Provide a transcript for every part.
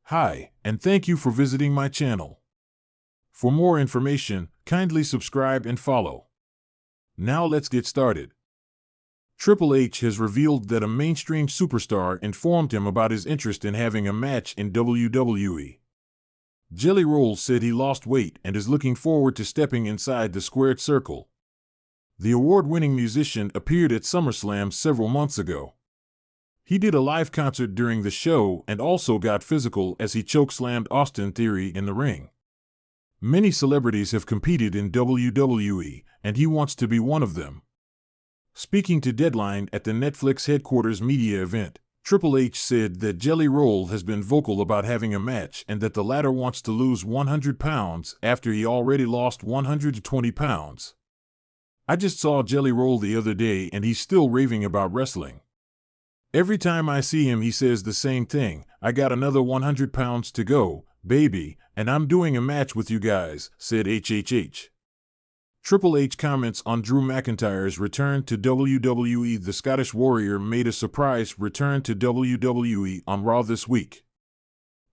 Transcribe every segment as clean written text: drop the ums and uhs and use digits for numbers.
Hi, and thank you for visiting my channel. For more information, kindly subscribe and follow. Now let's get started. Triple H has revealed that a mainstream superstar informed him about his interest in having a match in WWE. Jelly Roll said he lost weight and is looking forward to stepping inside the squared circle. The award-winning musician appeared at SummerSlam several months ago. He did a live concert during the show and also got physical as he chokeslammed Austin Theory in the ring. Many celebrities have competed in WWE, and he wants to be one of them. Speaking to Deadline at the Netflix headquarters media event, Triple H said that Jelly Roll has been vocal about having a match and that the latter wants to lose 100 pounds after he already lost 120 pounds. I just saw Jelly Roll the other day and he's still raving about wrestling. Every time I see him he says the same thing, I got another 100 pounds to go, baby, and I'm doing a match with you guys, said HHH. Triple H comments on Drew McIntyre's return to WWE. The Scottish Warrior made a surprise return to WWE on Raw this week.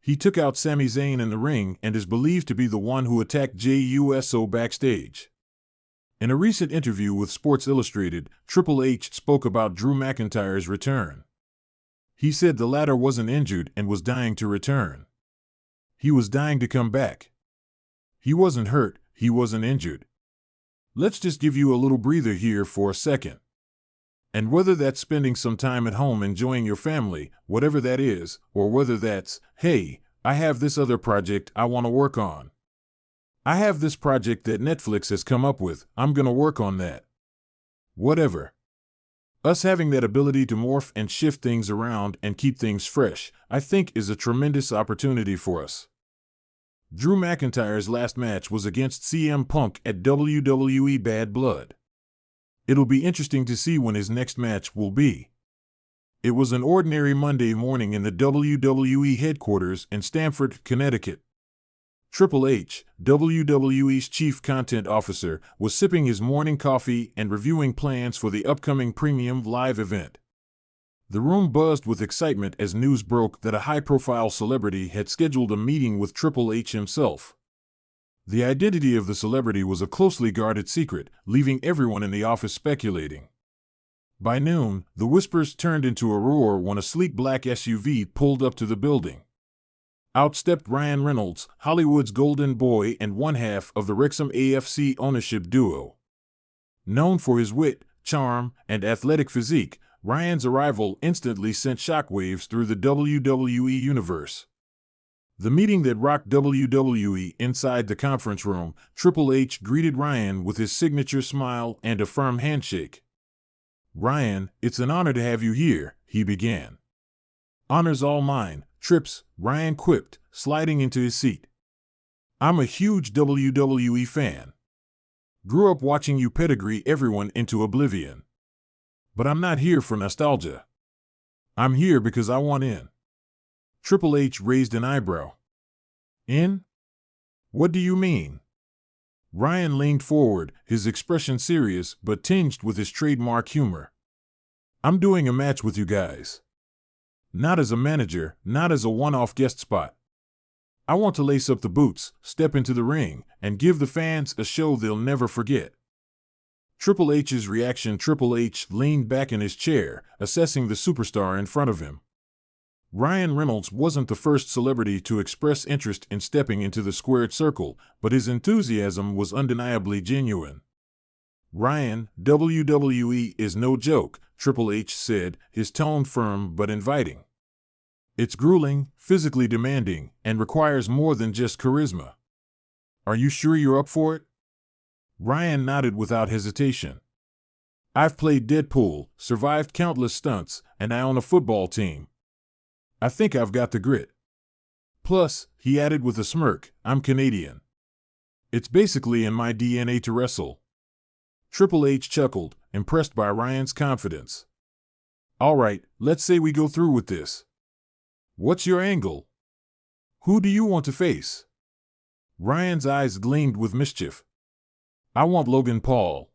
He took out Sami Zayn in the ring and is believed to be the one who attacked Jey Uso backstage. In a recent interview with Sports Illustrated, Triple H spoke about Drew McIntyre's return. He said the latter wasn't injured and was dying to return. He was dying to come back. He wasn't hurt, he wasn't injured. Let's just give you a little breather here for a second. And whether that's spending some time at home enjoying your family, whatever that is, or whether that's, hey, I have this other project I want to work on. I have this project that Netflix has come up with, I'm gonna work on that. Whatever. Us having that ability to morph and shift things around and keep things fresh, I think is a tremendous opportunity for us. Drew McIntyre's last match was against CM Punk at WWE Bad Blood. It'll be interesting to see when his next match will be. It was an ordinary Monday morning in the WWE headquarters in Stamford, Connecticut. Triple H, WWE's chief content officer, was sipping his morning coffee and reviewing plans for the upcoming premium live event. The room buzzed with excitement as news broke that a high-profile celebrity had scheduled a meeting with Triple H himself. The identity of the celebrity was a closely guarded secret, leaving everyone in the office speculating. By noon, the whispers turned into a roar when a sleek black SUV pulled up to the building. Out stepped Ryan Reynolds, Hollywood's golden boy and one half of the Wrexham AFC ownership duo. Known for his wit, charm, and athletic physique, Ryan's arrival instantly sent shockwaves through the WWE universe. The meeting that rocked WWE inside the conference room, Triple H greeted Ryan with his signature smile and a firm handshake. "Ryan, it's an honor to have you here," he began. "Honor's all mine, Trips," Ryan quipped, sliding into his seat. "I'm a huge WWE fan. Grew up watching you pedigree everyone into oblivion. But I'm not here for nostalgia. I'm here because I want in." Triple H raised an eyebrow. "In? What do you mean?" Ryan leaned forward, his expression serious but tinged with his trademark humor. "I'm doing a match with you guys. Not as a manager, not as a one-off guest spot. I want to lace up the boots, step into the ring, and give the fans a show they'll never forget." Triple H's reaction. Triple H leaned back in his chair, assessing the superstar in front of him. Ryan Reynolds wasn't the first celebrity to express interest in stepping into the squared circle, but his enthusiasm was undeniably genuine. "Ryan, WWE is no joke," Triple H said, his tone firm but inviting. "It's grueling, physically demanding, and requires more than just charisma. Are you sure you're up for it?" Ryan nodded without hesitation. "I've played Deadpool, survived countless stunts, and I own a football team. I think I've got the grit. Plus," he added with a smirk, "I'm Canadian. It's basically in my DNA to wrestle." Triple H chuckled, impressed by Ryan's confidence. "All right, let's say we go through with this. What's your angle? Who do you want to face?" Ryan's eyes gleamed with mischief. "I want Logan Paul."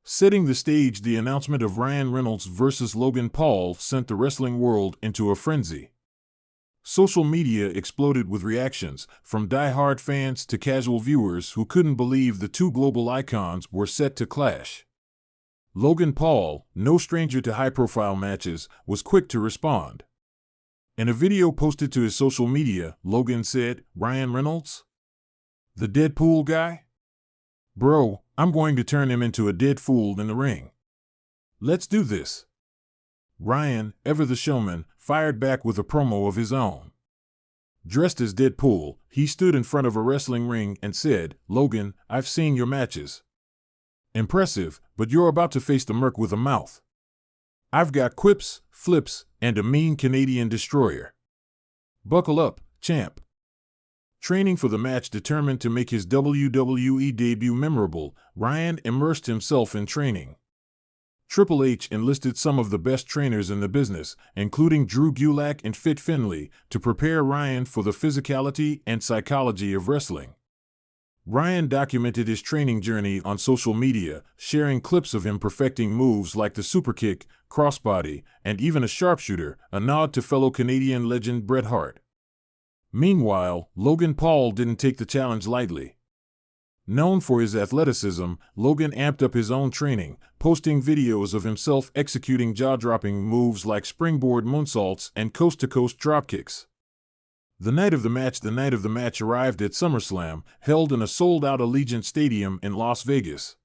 Setting the stage, the announcement of Ryan Reynolds versus Logan Paul sent the wrestling world into a frenzy. Social media exploded with reactions, from die-hard fans to casual viewers who couldn't believe the two global icons were set to clash. Logan Paul, no stranger to high-profile matches, was quick to respond. In a video posted to his social media, Logan said, "Ryan Reynolds? The Deadpool guy? Bro, I'm going to turn him into a dead fool in the ring. Let's do this." Ryan, ever the showman, fired back with a promo of his own. Dressed as Deadpool, he stood in front of a wrestling ring and said, "Logan, I've seen your matches. Impressive, but you're about to face the Merc with a mouth. I've got quips, flips, and a mean Canadian destroyer. Buckle up, champ." Training for the match determined to make his WWE debut memorable, Ryan immersed himself in training. Triple H enlisted some of the best trainers in the business, including Drew Gulak and Fit Finlay, to prepare Ryan for the physicality and psychology of wrestling. Ryan documented his training journey on social media, sharing clips of him perfecting moves like the superkick, crossbody, and even a sharpshooter, a nod to fellow Canadian legend Bret Hart. Meanwhile, Logan Paul didn't take the challenge lightly. Known for his athleticism, Logan amped up his own training, posting videos of himself executing jaw-dropping moves like springboard moonsaults and coast-to-coast dropkicks. The night of the match arrived at SummerSlam, held in a sold-out Allegiant Stadium in Las Vegas.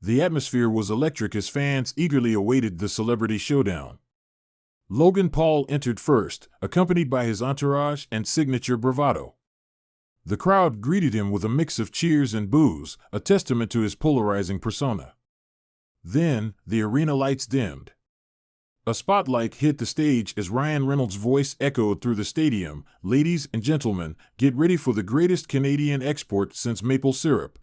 The atmosphere was electric as fans eagerly awaited the celebrity showdown. Logan Paul entered first, accompanied by his entourage and signature bravado. The crowd greeted him with a mix of cheers and boos, a testament to his polarizing persona. Then, the arena lights dimmed. A spotlight hit the stage as Ryan Reynolds' voice echoed through the stadium, "Ladies and gentlemen, get ready for the greatest Canadian export since maple syrup."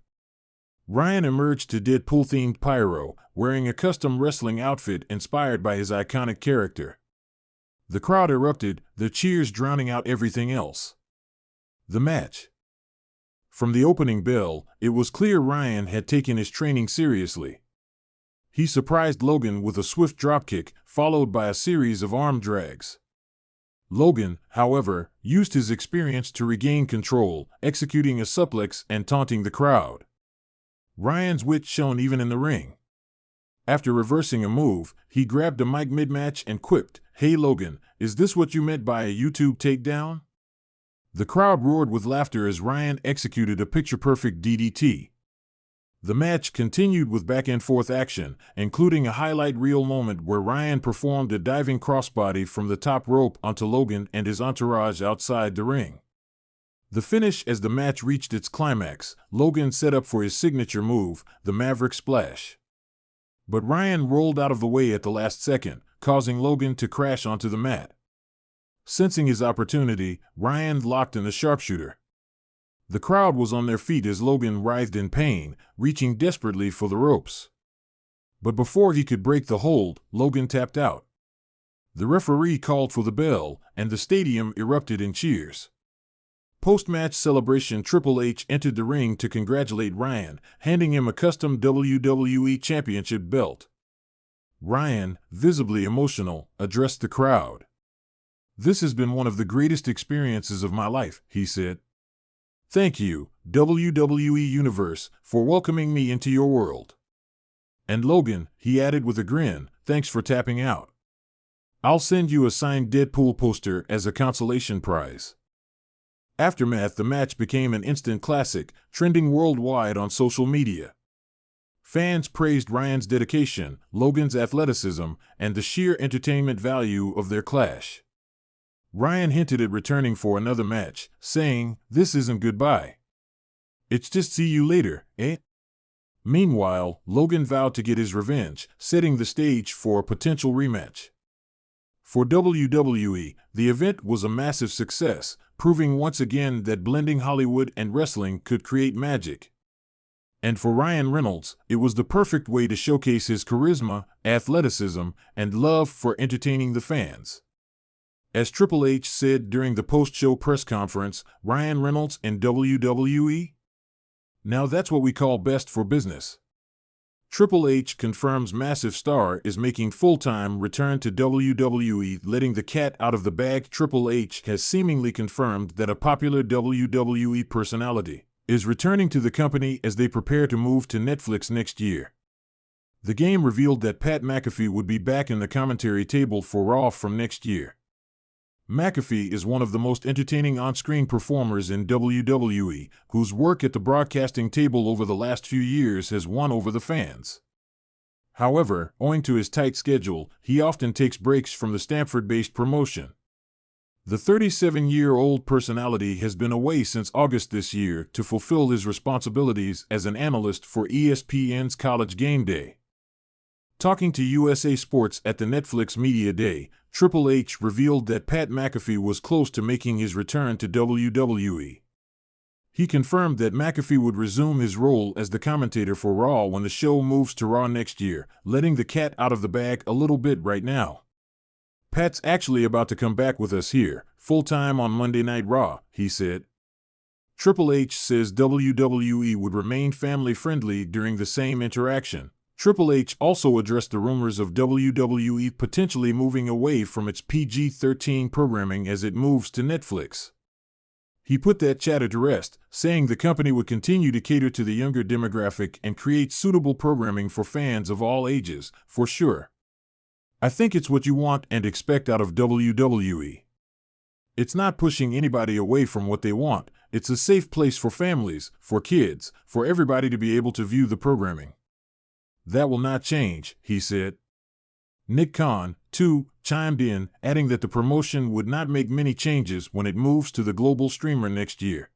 Ryan emerged to Deadpool-themed pyro, wearing a custom wrestling outfit inspired by his iconic character. The crowd erupted, their cheers drowning out everything else. The match. From the opening bell, it was clear Ryan had taken his training seriously. He surprised Logan with a swift dropkick, followed by a series of arm drags. Logan, however, used his experience to regain control, executing a suplex and taunting the crowd. Ryan's wit shone even in the ring. After reversing a move, he grabbed a mic mid-match and quipped, "Hey Logan, is this what you meant by a YouTube takedown?" The crowd roared with laughter as Ryan executed a picture-perfect DDT. The match continued with back-and-forth action, including a highlight reel moment where Ryan performed a diving crossbody from the top rope onto Logan and his entourage outside the ring. The finish. As the match reached its climax, Logan set up for his signature move, the Maverick Splash. But Ryan rolled out of the way at the last second, causing Logan to crash onto the mat. Sensing his opportunity, Ryan locked in a sharpshooter. The crowd was on their feet as Logan writhed in pain, reaching desperately for the ropes. But before he could break the hold, Logan tapped out. The referee called for the bell, and the stadium erupted in cheers. Post-match celebration, Triple H entered the ring to congratulate Ryan, handing him a custom WWE Championship belt. Ryan, visibly emotional, addressed the crowd. "This has been one of the greatest experiences of my life," he said. "Thank you, WWE Universe, for welcoming me into your world. And Logan," he added with a grin, "thanks for tapping out. I'll send you a signed Deadpool poster as a consolation prize." Aftermath. The match became an instant classic, trending worldwide on social media. Fans praised Ryan's dedication, Logan's athleticism, and the sheer entertainment value of their clash. Ryan hinted at returning for another match, saying, "This isn't goodbye. It's just see you later, eh?" Meanwhile, Logan vowed to get his revenge, setting the stage for a potential rematch. For WWE, the event was a massive success, proving once again that blending Hollywood and wrestling could create magic. And for Ryan Reynolds, it was the perfect way to showcase his charisma, athleticism, and love for entertaining the fans. As Triple H said during the post-show press conference, "Ryan Reynolds in WWE? Now that's what we call best for business." Triple H confirms massive star is making full-time return to WWE, letting the cat out of the bag. Triple H has seemingly confirmed that a popular WWE personality is returning to the company as they prepare to move to Netflix next year. The game revealed that Pat McAfee would be back in the commentary table for Raw from next year. McAfee is one of the most entertaining on-screen performers in WWE, whose work at the broadcasting table over the last few years has won over the fans. However, owing to his tight schedule, he often takes breaks from the Stamford-based promotion. The 37-year-old personality has been away since August this year to fulfill his responsibilities as an analyst for ESPN's College Game Day. Talking to USA Sports at the Netflix Media Day, Triple H revealed that Pat McAfee was close to making his return to WWE. He confirmed that McAfee would resume his role as the commentator for Raw when the show moves to Raw next year, letting the cat out of the bag a little bit right now. "Pat's actually about to come back with us here, full-time on Monday Night Raw," he said. Triple H says WWE would remain family-friendly during the same interaction. Triple H also addressed the rumors of WWE potentially moving away from its PG-13 programming as it moves to Netflix. He put that chatter to rest, saying the company would continue to cater to the younger demographic and create suitable programming for fans of all ages, for sure. "I think it's what you want and expect out of WWE. It's not pushing anybody away from what they want. It's a safe place for families, for kids, for everybody to be able to view the programming. That will not change," he said. Nick Khan, too, chimed in, adding that the promotion would not make many changes when it moves to the global streamer next year.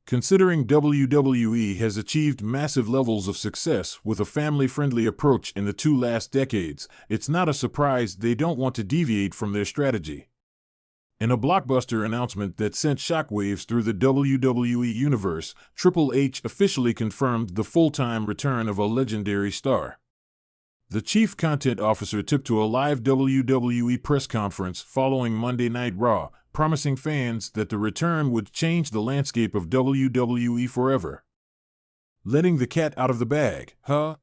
Considering WWE has achieved massive levels of success with a family-friendly approach in the two last decades, it's not a surprise they don't want to deviate from their strategy. In a blockbuster announcement that sent shockwaves through the WWE universe, Triple H officially confirmed the full-time return of a legendary star. The chief content officer took to a live WWE press conference following Monday Night Raw, promising fans that the return would change the landscape of WWE forever. "Letting the cat out of the bag, huh?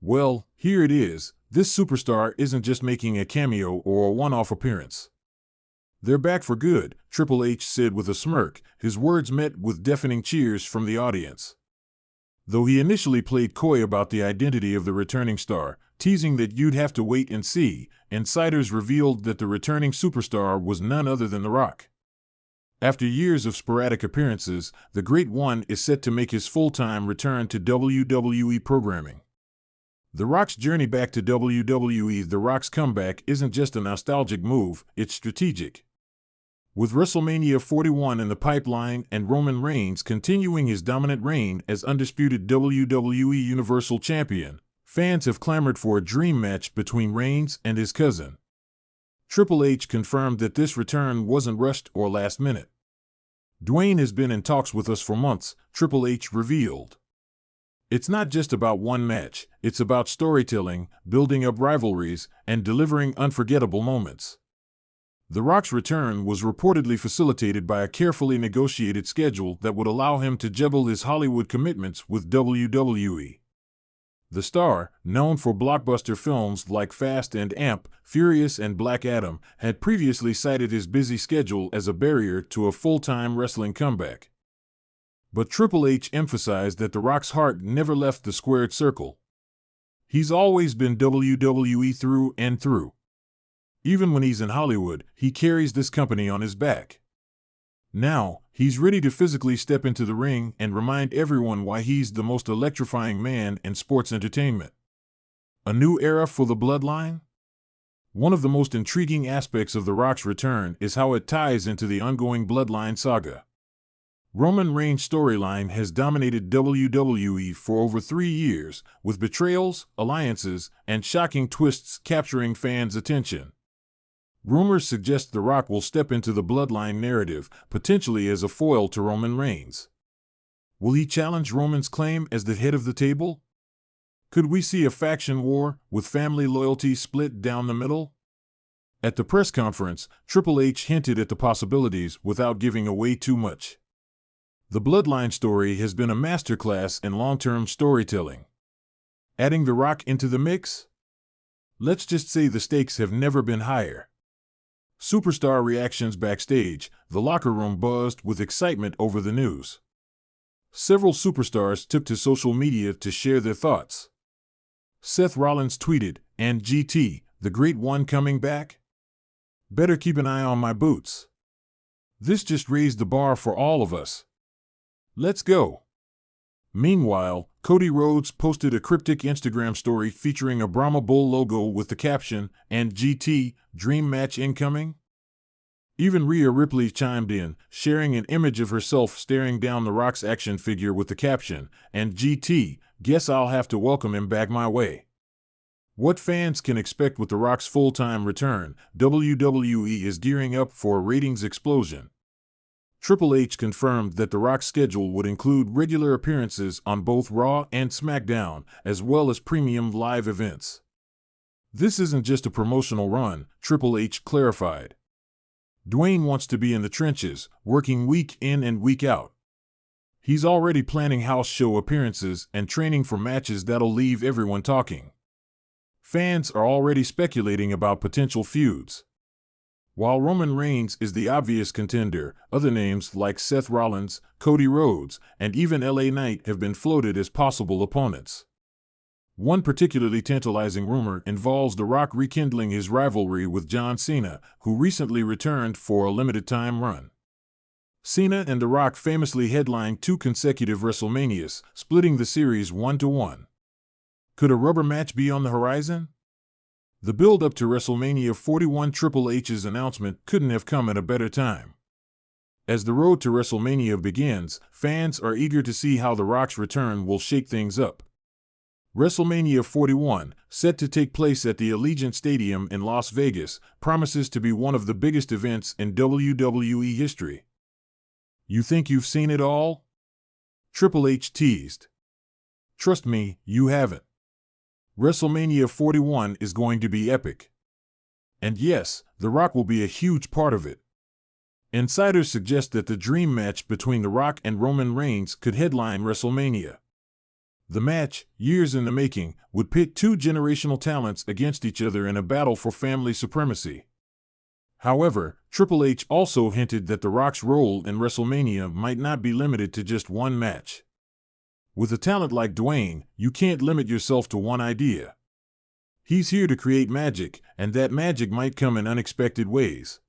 Well, here it is. This superstar isn't just making a cameo or a one-off appearance. They're back for good," Triple H said with a smirk, his words met with deafening cheers from the audience. Though he initially played coy about the identity of the returning star, teasing that you'd have to wait and see, insiders revealed that the returning superstar was none other than The Rock. After years of sporadic appearances, the Great One is set to make his full-time return to WWE programming. The Rock's journey back to WWE. The Rock's comeback isn't just a nostalgic move, it's strategic. With WrestleMania 41 in the pipeline and Roman Reigns continuing his dominant reign as undisputed WWE Universal Champion, fans have clamored for a dream match between Reigns and his cousin. Triple H confirmed that this return wasn't rushed or last minute. "Dwayne has been in talks with us for months," Triple H revealed. "It's not just about one match, it's about storytelling, building up rivalries, and delivering unforgettable moments." The Rock's return was reportedly facilitated by a carefully negotiated schedule that would allow him to juggle his Hollywood commitments with WWE. The star, known for blockbuster films like Fast and Amp, Furious and Black Adam, had previously cited his busy schedule as a barrier to a full-time wrestling comeback. But Triple H emphasized that The Rock's heart never left the squared circle. He's always been WWE through and through. Even when he's in Hollywood, he carries this company on his back. Now, he's ready to physically step into the ring and remind everyone why he's the most electrifying man in sports entertainment. A new era for the Bloodline? One of the most intriguing aspects of The Rock's return is how it ties into the ongoing Bloodline saga. Roman Reigns' storyline has dominated WWE for over 3 years, with betrayals, alliances, and shocking twists capturing fans' attention. Rumors suggest The Rock will step into the Bloodline narrative, potentially as a foil to Roman Reigns. Will he challenge Roman's claim as the head of the table? Could we see a faction war, with family loyalty split down the middle? At the press conference, Triple H hinted at the possibilities without giving away too much. The Bloodline story has been a masterclass in long-term storytelling. Adding The Rock into the mix? Let's just say the stakes have never been higher. Superstar reactions backstage, the locker room buzzed with excitement over the news. Several superstars took to social media to share their thoughts. Seth Rollins tweeted, "And GT, the Great One coming back? Better keep an eye on my boots. This just raised the bar for all of us. Let's go." Meanwhile, Cody Rhodes posted a cryptic Instagram story featuring a Brahma Bull logo with the caption, "And GT, dream match incoming?" Even Rhea Ripley chimed in, sharing an image of herself staring down The Rock's action figure with the caption, "And GT, guess I'll have to welcome him back my way." What fans can expect with The Rock's full-time return? WWE is gearing up for a ratings explosion. Triple H confirmed that The Rock's schedule would include regular appearances on both Raw and SmackDown, as well as premium live events. This isn't just a promotional run, Triple H clarified. Dwayne wants to be in the trenches, working week in and week out. He's already planning house show appearances and training for matches that'll leave everyone talking. Fans are already speculating about potential feuds. While Roman Reigns is the obvious contender, other names like Seth Rollins, Cody Rhodes, and even LA Knight have been floated as possible opponents. One particularly tantalizing rumor involves The Rock rekindling his rivalry with John Cena, who recently returned for a limited-time run. Cena and The Rock famously headlined 2 consecutive WrestleManias, splitting the series 1-1. Could a rubber match be on the horizon? The build-up to WrestleMania 41, Triple H's announcement couldn't have come at a better time. As the road to WrestleMania begins, fans are eager to see how The Rock's return will shake things up. WrestleMania 41, set to take place at the Allegiant Stadium in Las Vegas, promises to be one of the biggest events in WWE history. You think you've seen it all? Triple H teased. Trust me, you haven't. WrestleMania 41 is going to be epic. And yes, The Rock will be a huge part of it. Insiders suggest that the dream match between The Rock and Roman Reigns could headline WrestleMania. The match, years in the making, would pit 2 generational talents against each other in a battle for family supremacy. However, Triple H also hinted that The Rock's role in WrestleMania might not be limited to just one match. With a talent like Dwayne, you can't limit yourself to one idea. He's here to create magic, and that magic might come in unexpected ways.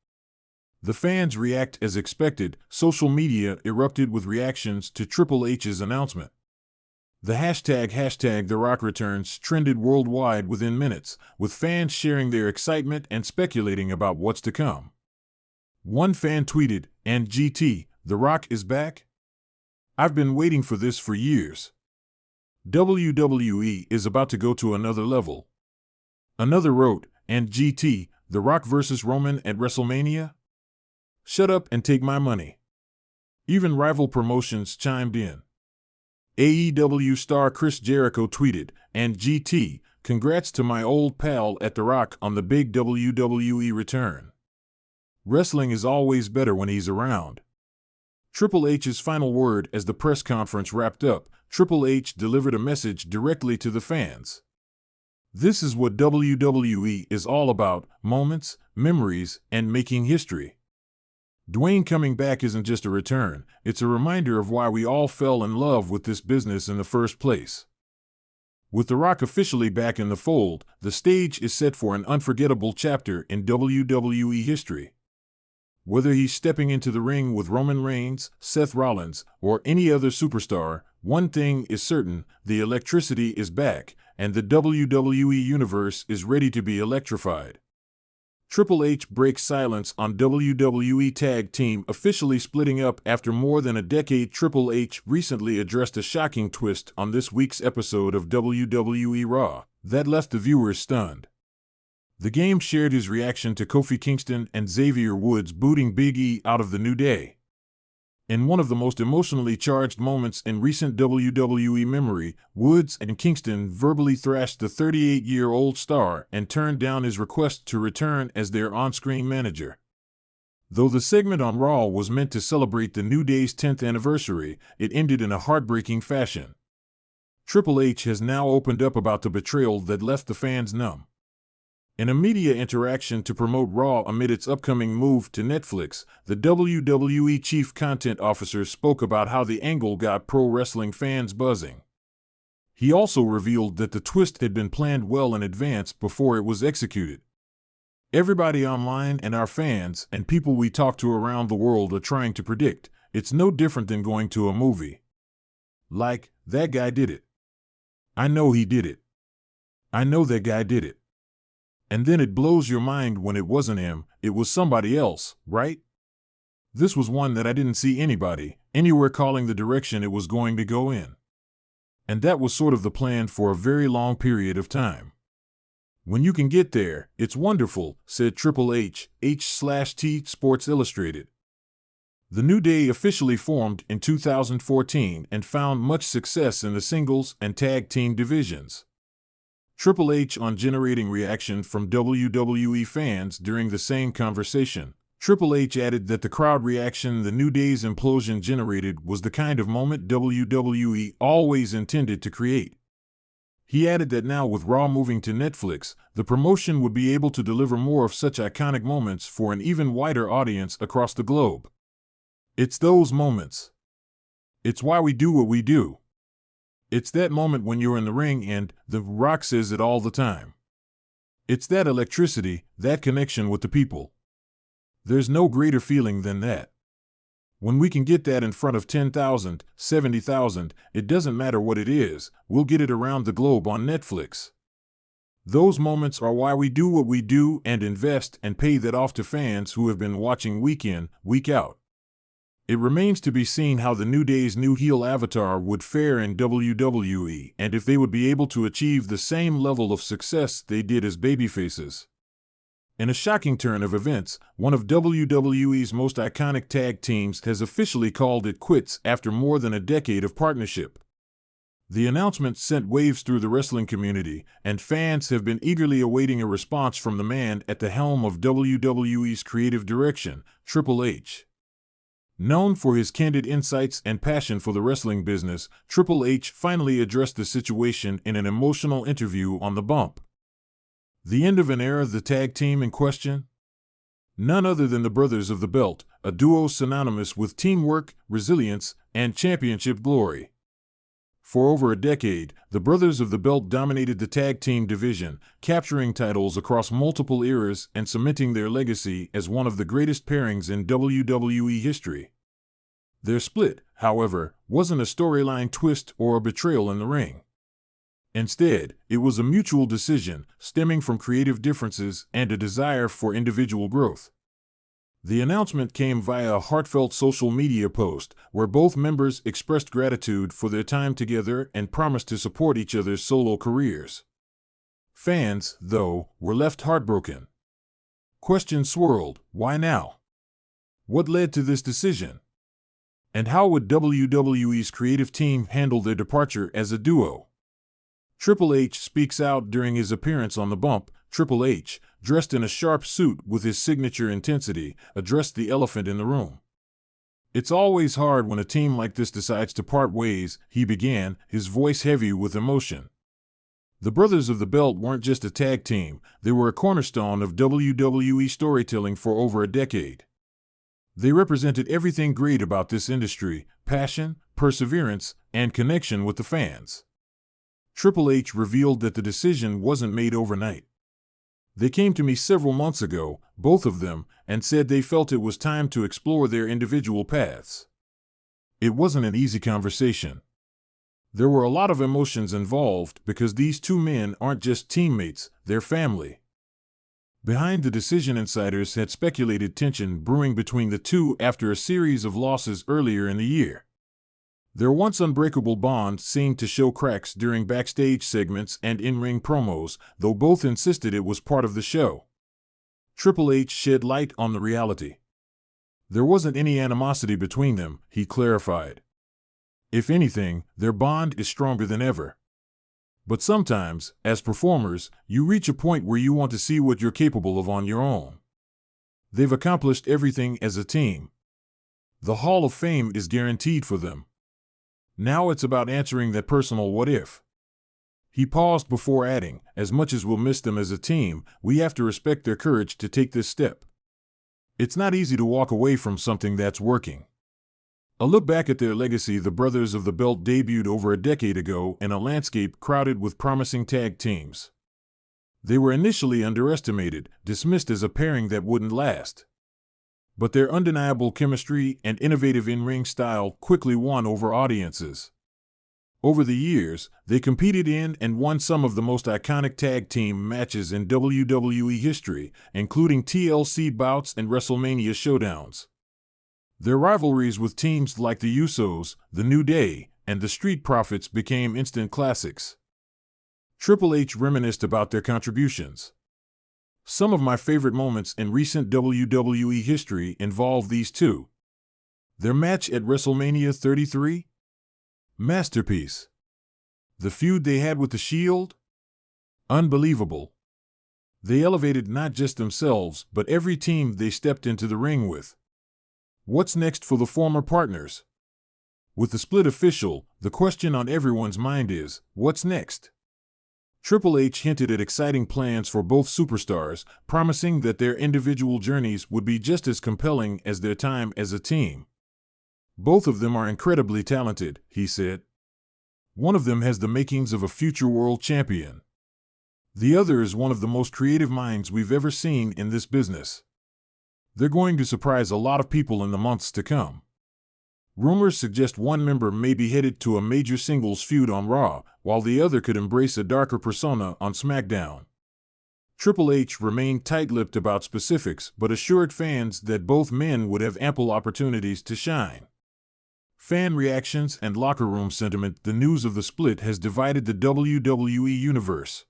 The fans react as expected. Social media erupted with reactions to Triple H's announcement. The hashtag The Rock Returns trended worldwide within minutes, with fans sharing their excitement and speculating about what's to come. One fan tweeted, "And GT, The Rock is back? I've been waiting for this for years. WWE is about to go to another level." Another wrote, "And GT, The Rock vs. Roman at WrestleMania? Shut up and take my money." Even rival promotions chimed in. AEW star Chris Jericho tweeted, "And GT, congrats to my old pal at The Rock on the big WWE return. Wrestling is always better when he's around." Triple H's final word as the press conference wrapped up, Triple H delivered a message directly to the fans. "This is what WWE is all about: moments, memories, and making history. Dwayne coming back isn't just a return, it's a reminder of why we all fell in love with this business in the first place." With The Rock officially back in the fold, the stage is set for an unforgettable chapter in WWE history. Whether he's stepping into the ring with Roman Reigns, Seth Rollins, or any other superstar, one thing is certain: the electricity is back, and the WWE Universe is ready to be electrified. Triple H breaks silence on WWE Tag Team officially splitting up after more than a decade. Triple H recently addressed a shocking twist on this week's episode of WWE Raw that left the viewers stunned. The Game shared his reaction to Kofi Kingston and Xavier Woods booting Big E out of the New Day. In one of the most emotionally charged moments in recent WWE memory, Woods and Kingston verbally thrashed the 38-year-old star and turned down his request to return as their on-screen manager. Though the segment on Raw was meant to celebrate the New Day's 10th anniversary, it ended in a heartbreaking fashion. Triple H has now opened up about the betrayal that left the fans numb. In a media interaction to promote Raw amid its upcoming move to Netflix, the WWE Chief Content Officer spoke about how the angle got pro wrestling fans buzzing. He also revealed that the twist had been planned well in advance before it was executed. Everybody online and our fans and people we talk to around the world are trying to predict. It's no different than going to a movie. Like, that guy did it. I know he did it. I know that guy did it. And then it blows your mind when it wasn't him, it was somebody else, right? This was one that I didn't see anybody, anywhere calling the direction it was going to go in. And that was sort of the plan for a very long period of time. When you can get there, it's wonderful, said Triple H, H/T Sports Illustrated. The New Day officially formed in 2014 and found much success in the singles and tag team divisions. Triple H on generating reaction from WWE fans during the same conversation. Triple H added that the crowd reaction the New Day's implosion generated was the kind of moment WWE always intended to create. He added that now with Raw moving to Netflix, the promotion would be able to deliver more of such iconic moments for an even wider audience across the globe. It's those moments. It's why we do what we do. It's that moment when you're in the ring and The Rock says it all the time. It's that electricity, that connection with the people. There's no greater feeling than that. When we can get that in front of 10,000, 70,000, it doesn't matter what it is, we'll get it around the globe on Netflix. Those moments are why we do what we do and invest and pay that off to fans who have been watching week in, week out. It remains to be seen how the New Day's new heel avatar would fare in WWE and if they would be able to achieve the same level of success they did as babyfaces. In a shocking turn of events, one of WWE's most iconic tag teams has officially called it quits after more than a decade of partnership. The announcement sent waves through the wrestling community, and fans have been eagerly awaiting a response from the man at the helm of WWE's creative direction, Triple H. Known for his candid insights and passion for the wrestling business, Triple H finally addressed the situation in an emotional interview on The Bump. The end of an era, the tag team in question? None other than the Brothers of the Belt, a duo synonymous with teamwork, resilience, and championship glory. For over a decade, the Brothers of the Belt dominated the tag team division, capturing titles across multiple eras and cementing their legacy as one of the greatest pairings in WWE history. Their split, however, wasn't a storyline twist or a betrayal in the ring. Instead, it was a mutual decision stemming from creative differences and a desire for individual growth. The announcement came via a heartfelt social media post where both members expressed gratitude for their time together and promised to support each other's solo careers. Fans, though, were left heartbroken. Questions swirled: why now? What led to this decision? And how would WWE's creative team handle their departure as a duo? Triple H speaks out during his appearance on The Bump. Triple H, dressed in a sharp suit with his signature intensity, addressed the elephant in the room. It's always hard when a team like this decides to part ways, he began, his voice heavy with emotion. The Brothers of the Belt weren't just a tag team, they were a cornerstone of WWE storytelling for over a decade. They represented everything great about this industry: passion, perseverance, and connection with the fans. Triple H revealed that the decision wasn't made overnight. They came to me several months ago, both of them, and said they felt it was time to explore their individual paths. It wasn't an easy conversation. There were a lot of emotions involved because these two men aren't just teammates, they're family. Behind the decision, insiders had speculated tension brewing between the two after a series of losses earlier in the year. Their once unbreakable bond seemed to show cracks during backstage segments and in-ring promos, though both insisted it was part of the show. Triple H shed light on the reality. There wasn't any animosity between them, he clarified. If anything, their bond is stronger than ever. But sometimes, as performers, you reach a point where you want to see what you're capable of on your own. They've accomplished everything as a team. The Hall of Fame is guaranteed for them. Now it's about answering that personal what if. He paused before adding, as much as we'll miss them as a team, we have to respect their courage to take this step. It's not easy to walk away from something that's working. A look back at their legacy, the Brothers of the Belt debuted over a decade ago in a landscape crowded with promising tag teams. They were initially underestimated, dismissed as a pairing that wouldn't last. But their undeniable chemistry and innovative in-ring style quickly won over audiences. Over the years, they competed in and won some of the most iconic tag team matches in WWE history, including TLC bouts and WrestleMania showdowns. Their rivalries with teams like the Usos, The New Day, and the Street Profits became instant classics. Triple H reminisced about their contributions. Some of my favorite moments in recent WWE history involve these two. Their match at WrestleMania 33? Masterpiece. The feud they had with The Shield? Unbelievable. They elevated not just themselves, but every team they stepped into the ring with. What's next for the former partners? With the split official, the question on everyone's mind is, what's next? Triple H hinted at exciting plans for both superstars, promising that their individual journeys would be just as compelling as their time as a team. Both of them are incredibly talented, he said. One of them has the makings of a future world champion. The other is one of the most creative minds we've ever seen in this business. They're going to surprise a lot of people in the months to come. Rumors suggest one member may be headed to a major singles feud on Raw, while the other could embrace a darker persona on SmackDown. Triple H remained tight-lipped about specifics, but assured fans that both men would have ample opportunities to shine. Fan reactions and locker room sentiment. The news of the split has divided the WWE universe.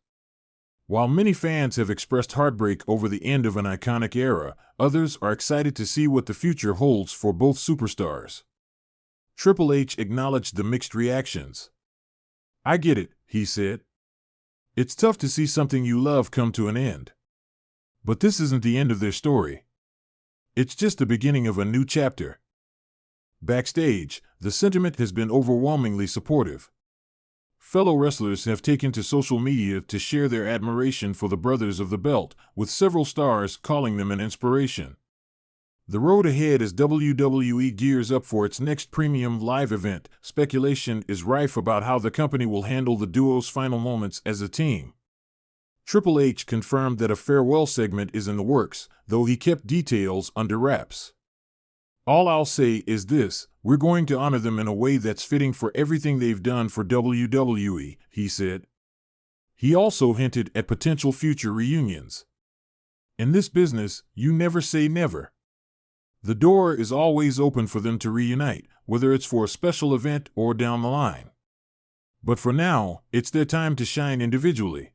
While many fans have expressed heartbreak over the end of an iconic era, others are excited to see what the future holds for both superstars. Triple H acknowledged the mixed reactions. I get it, he said. It's tough to see something you love come to an end. But this isn't the end of their story. It's just the beginning of a new chapter. Backstage, the sentiment has been overwhelmingly supportive. Fellow wrestlers have taken to social media to share their admiration for the Brothers of the Belt, with several stars calling them an inspiration. The road ahead as WWE gears up for its next premium live event. Speculation is rife about how the company will handle the duo's final moments as a team. Triple H confirmed that a farewell segment is in the works, though he kept details under wraps. All I'll say is this, we're going to honor them in a way that's fitting for everything they've done for WWE, he said. He also hinted at potential future reunions. In this business, you never say never. The door is always open for them to reunite, whether it's for a special event or down the line. But for now, it's their time to shine individually.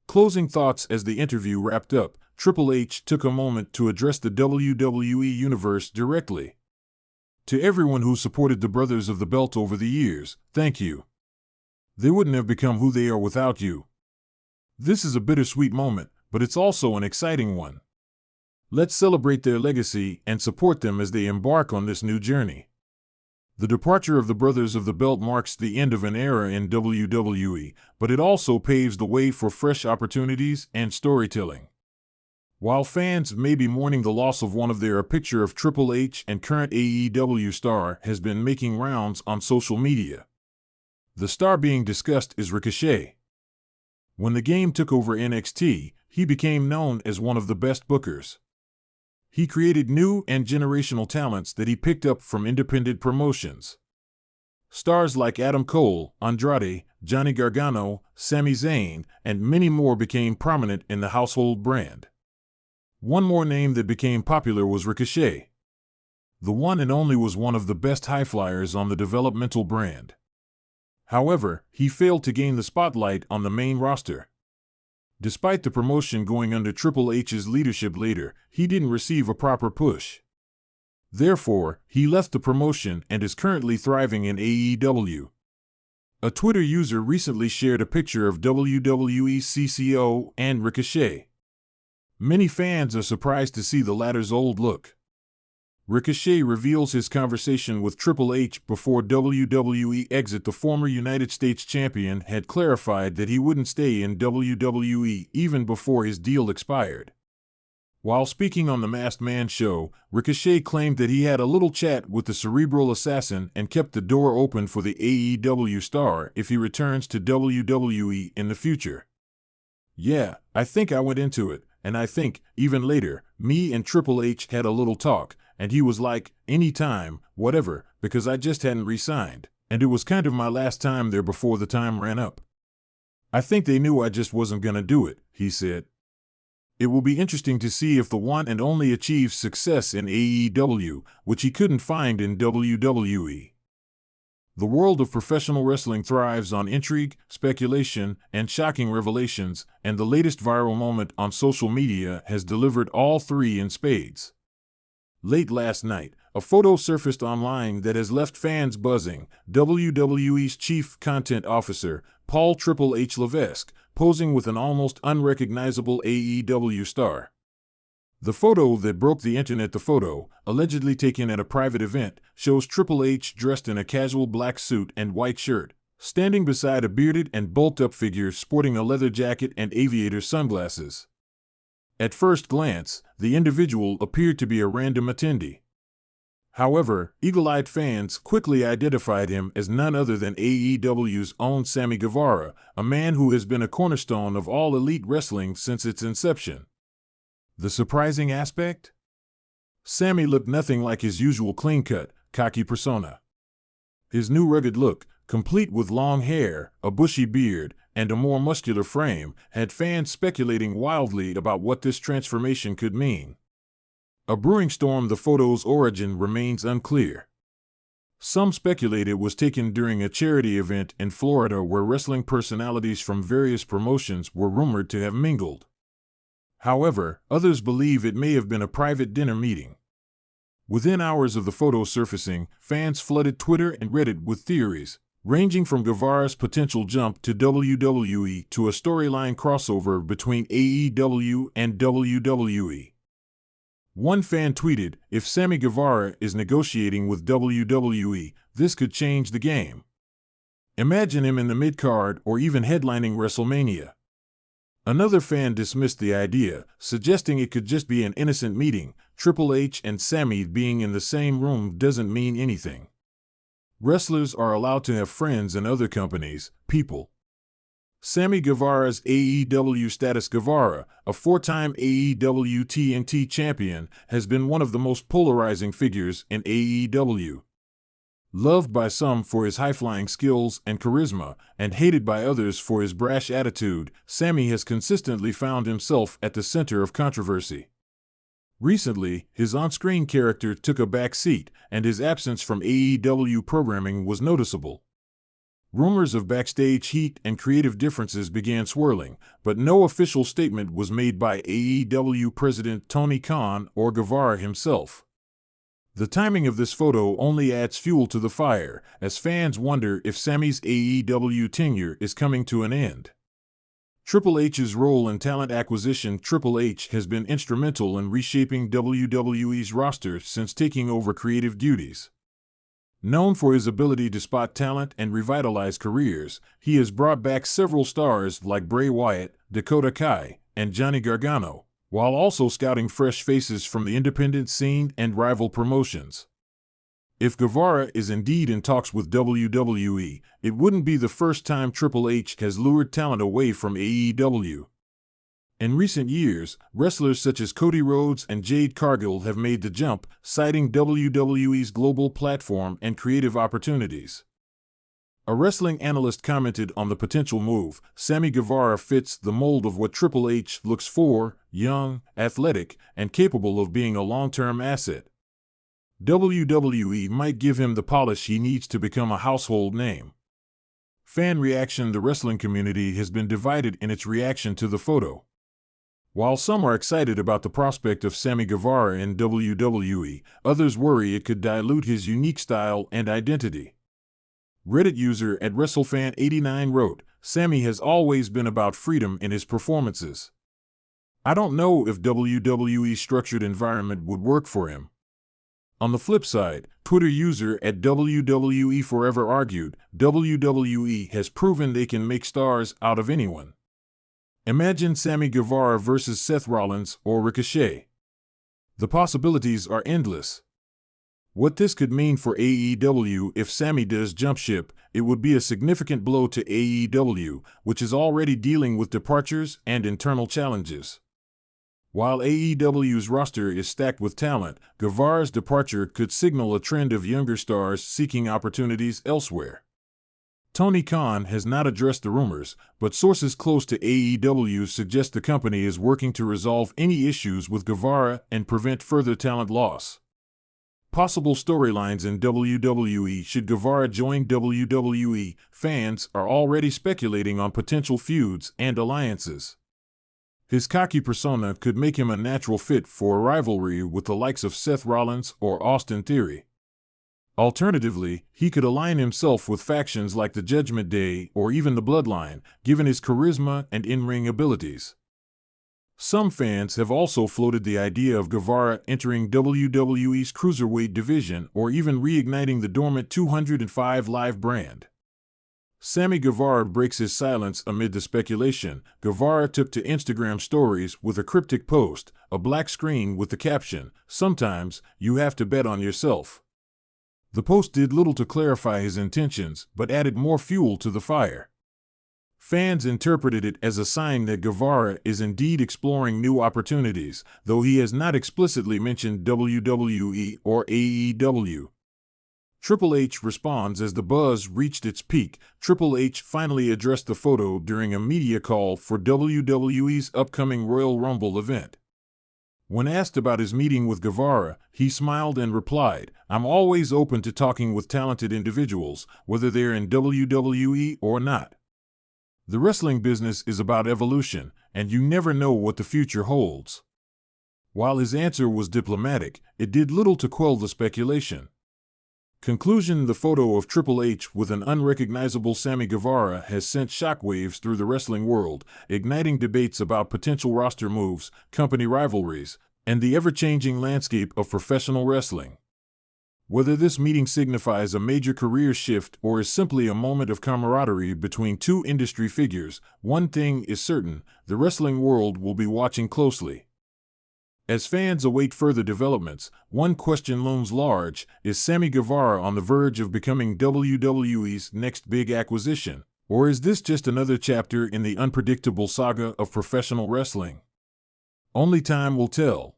Closing thoughts as the interview wrapped up, Triple H took a moment to address the WWE Universe directly. To everyone who supported the Brothers of the Belt over the years, thank you. They wouldn't have become who they are without you. This is a bittersweet moment, but it's also an exciting one. Let's celebrate their legacy and support them as they embark on this new journey. The departure of the Brothers of the Belt marks the end of an era in WWE, but it also paves the way for fresh opportunities and storytelling. While fans may be mourning the loss of one of their, a picture of Triple H and current AEW star has been making rounds on social media. The star being discussed is Ricochet. When the game took over NXT, he became known as one of the best bookers. He created new and generational talents that he picked up from independent promotions. Stars like Adam Cole, Andrade, Johnny Gargano, Sami Zayn, and many more became prominent in the household brand. One more name that became popular was Ricochet. The one and only was one of the best high flyers on the developmental brand. However, he failed to gain the spotlight on the main roster. Despite the promotion going under Triple H's leadership later, he didn't receive a proper push. Therefore, he left the promotion and is currently thriving in AEW. A Twitter user recently shared a picture of WWE CCO and Ricochet. Many fans are surprised to see the latter's old look. Ricochet reveals his conversation with Triple H before WWE exit. The former United States champion had clarified that he wouldn't stay in WWE even before his deal expired. While speaking on the Masked Man show, Ricochet claimed that he had a little chat with the cerebral assassin and kept the door open for the AEW star if he returns to WWE in the future. "Yeah, I think I went into it, and I think, even later, me and Triple H had a little talk, and he was like, anytime, whatever, because I just hadn't re-signed, and it was kind of my last time there before the time ran up. I think they knew I just wasn't gonna do it," he said. It will be interesting to see if the one and only achieves success in AEW, which he couldn't find in WWE. The world of professional wrestling thrives on intrigue, speculation, and shocking revelations, and the latest viral moment on social media has delivered all three in spades. Late last night, a photo surfaced online that has left fans buzzing. WWE's chief content officer, Paul Triple H Levesque, posing with an almost unrecognizable AEW star. The photo that broke the internet, the photo, allegedly taken at a private event, shows Triple H dressed in a casual black suit and white shirt, standing beside a bearded and bulked-up figure sporting a leather jacket and aviator sunglasses. At first glance, the individual appeared to be a random attendee. However, eagle-eyed fans quickly identified him as none other than AEW's own Sammy Guevara, a man who has been a cornerstone of all elite wrestling since its inception. The surprising aspect? Sammy looked nothing like his usual clean-cut, cocky persona. His new rugged look, complete with long hair, a bushy beard, and a more muscular frame, had fans speculating wildly about what this transformation could mean. A brewing storm. The photo's origin remains unclear. Some speculate it was taken during a charity event in Florida where wrestling personalities from various promotions were rumored to have mingled. However, others believe it may have been a private dinner meeting. Within hours of the photo surfacing, fans flooded Twitter and Reddit with theories, ranging from Guevara's potential jump to WWE to a storyline crossover between AEW and WWE. One fan tweeted, "If Sammy Guevara is negotiating with WWE, this could change the game. Imagine him in the mid-card or even headlining WrestleMania." Another fan dismissed the idea, suggesting it could just be an innocent meeting. Triple H and Sammy being in the same room doesn't mean anything. Wrestlers are allowed to have friends in other companies, people. Sammy Guevara's AEW status. Guevara, a four-time AEW TNT champion, has been one of the most polarizing figures in AEW. Loved by some for his high-flying skills and charisma, and hated by others for his brash attitude, Sammy has consistently found himself at the center of controversy. Recently, his on-screen character took a back seat, and his absence from AEW programming was noticeable. Rumors of backstage heat and creative differences began swirling, but no official statement was made by AEW president Tony Khan or Guevara himself. The timing of this photo only adds fuel to the fire, as fans wonder if Sammy's AEW tenure is coming to an end. Triple H's role in talent acquisition. Triple H has been instrumental in reshaping WWE's roster since taking over creative duties. Known for his ability to spot talent and revitalize careers, he has brought back several stars like Bray Wyatt, Dakota Kai, and Johnny Gargano, while also scouting fresh faces from the independent scene and rival promotions. If Guevara is indeed in talks with WWE, it wouldn't be the first time Triple H has lured talent away from AEW. In recent years, wrestlers such as Cody Rhodes and Jade Cargill have made the jump, citing WWE's global platform and creative opportunities. A wrestling analyst commented on the potential move, "Sammy Guevara fits the mold of what Triple H looks for: young, athletic, and capable of being a long-term asset. WWE might give him the polish he needs to become a household name." Fan reaction. The wrestling community has been divided in its reaction to the photo. While some are excited about the prospect of Sammy Guevara in WWE, others worry it could dilute his unique style and identity. Reddit user @WrestleFan89 wrote, "Sammy has always been about freedom in his performances. I don't know if WWE's structured environment would work for him. On the flip side, Twitter user at WWE Forever argued, WWE has proven they can make stars out of anyone. Imagine Sammy Guevara versus Seth Rollins or Ricochet. The possibilities are endless. What this could mean for AEW if Sammy does jump ship, it would be a significant blow to AEW, which is already dealing with departures and internal challenges. While AEW's roster is stacked with talent, Guevara's departure could signal a trend of younger stars seeking opportunities elsewhere. Tony Khan has not addressed the rumors, but sources close to AEW suggest the company is working to resolve any issues with Guevara and prevent further talent loss. Possible storylines in WWE should Guevara join WWE. Fans are already speculating on potential feuds and alliances. His cocky persona could make him a natural fit for a rivalry with the likes of Seth Rollins or Austin Theory. Alternatively, he could align himself with factions like the Judgment Day or even the Bloodline, given his charisma and in-ring abilities. Some fans have also floated the idea of Guevara entering WWE's Cruiserweight division or even reigniting the dormant 205 Live brand. Sammy Guevara breaks his silence amid the speculation. Guevara took to Instagram stories with a cryptic post, a black screen with the caption, "Sometimes you have to bet on yourself." The post did little to clarify his intentions, but added more fuel to the fire. Fans interpreted it as a sign that Guevara is indeed exploring new opportunities, though he has not explicitly mentioned WWE or AEW. Triple H responds as the buzz reached its peak. Triple H finally addressed the photo during a media call for WWE's upcoming Royal Rumble event. When asked about his meeting with Guevara, he smiled and replied, "I'm always open to talking with talented individuals, whether they're in WWE or not. The wrestling business is about evolution, and you never know what the future holds." While his answer was diplomatic, it did little to quell the speculation. Conclusion: the photo of Triple H with an unrecognizable Sammy Guevara has sent shockwaves through the wrestling world, igniting debates about potential roster moves, company rivalries, and the ever-changing landscape of professional wrestling. Whether this meeting signifies a major career shift or is simply a moment of camaraderie between two industry figures, one thing is certain: the wrestling world will be watching closely. As fans await further developments, one question looms large: is Sammy Guevara on the verge of becoming WWE's next big acquisition, or is this just another chapter in the unpredictable saga of professional wrestling? Only time will tell.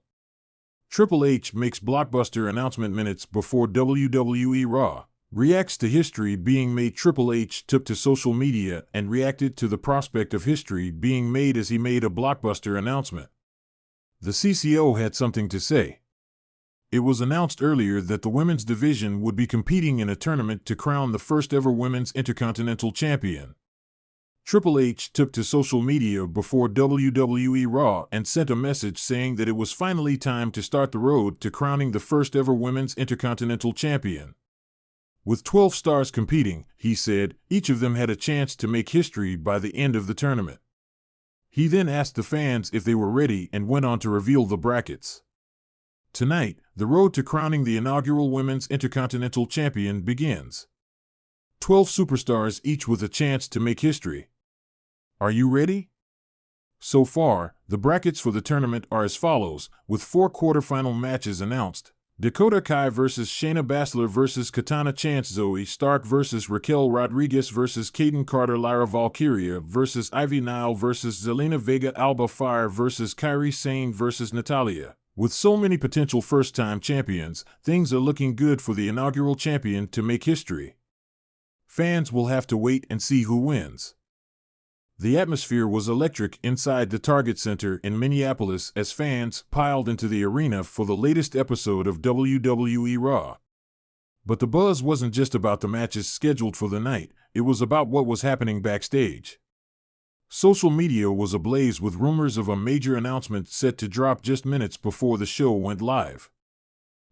Triple H makes blockbuster announcement minutes before WWE Raw. Reacts to history being made. Triple H took to social media and reacted to the prospect of history being made as he made a blockbuster announcement. The CCO had something to say. It was announced earlier that the women's division would be competing in a tournament to crown the first ever women's Intercontinental Champion. Triple H took to social media before WWE Raw and sent a message saying that it was finally time to start the road to crowning the first ever women's Intercontinental Champion. With 12 stars competing, he said, each of them had a chance to make history by the end of the tournament. He then asked the fans if they were ready and went on to reveal the brackets. Tonight, the road to crowning the inaugural Women's Intercontinental Champion begins. 12 superstars, each with a chance to make history. Are you ready? So far, the brackets for the tournament are as follows, with 4 quarterfinal matches announced. Dakota Kai vs. Shayna Baszler vs. Katana Chance, Zoe Stark vs. Raquel Rodriguez vs. Kaden Carter, Lyra Valkyria vs. Ivy Nile vs. Zelina Vega, Alba Fire vs. Kairi Sane vs. Natalia. With so many potential first-time champions, things are looking good for the inaugural champion to make history. Fans will have to wait and see who wins. The atmosphere was electric inside the Target Center in Minneapolis as fans piled into the arena for the latest episode of WWE Raw. But the buzz wasn't just about the matches scheduled for the night, it was about what was happening backstage. Social media was ablaze with rumors of a major announcement set to drop just minutes before the show went live.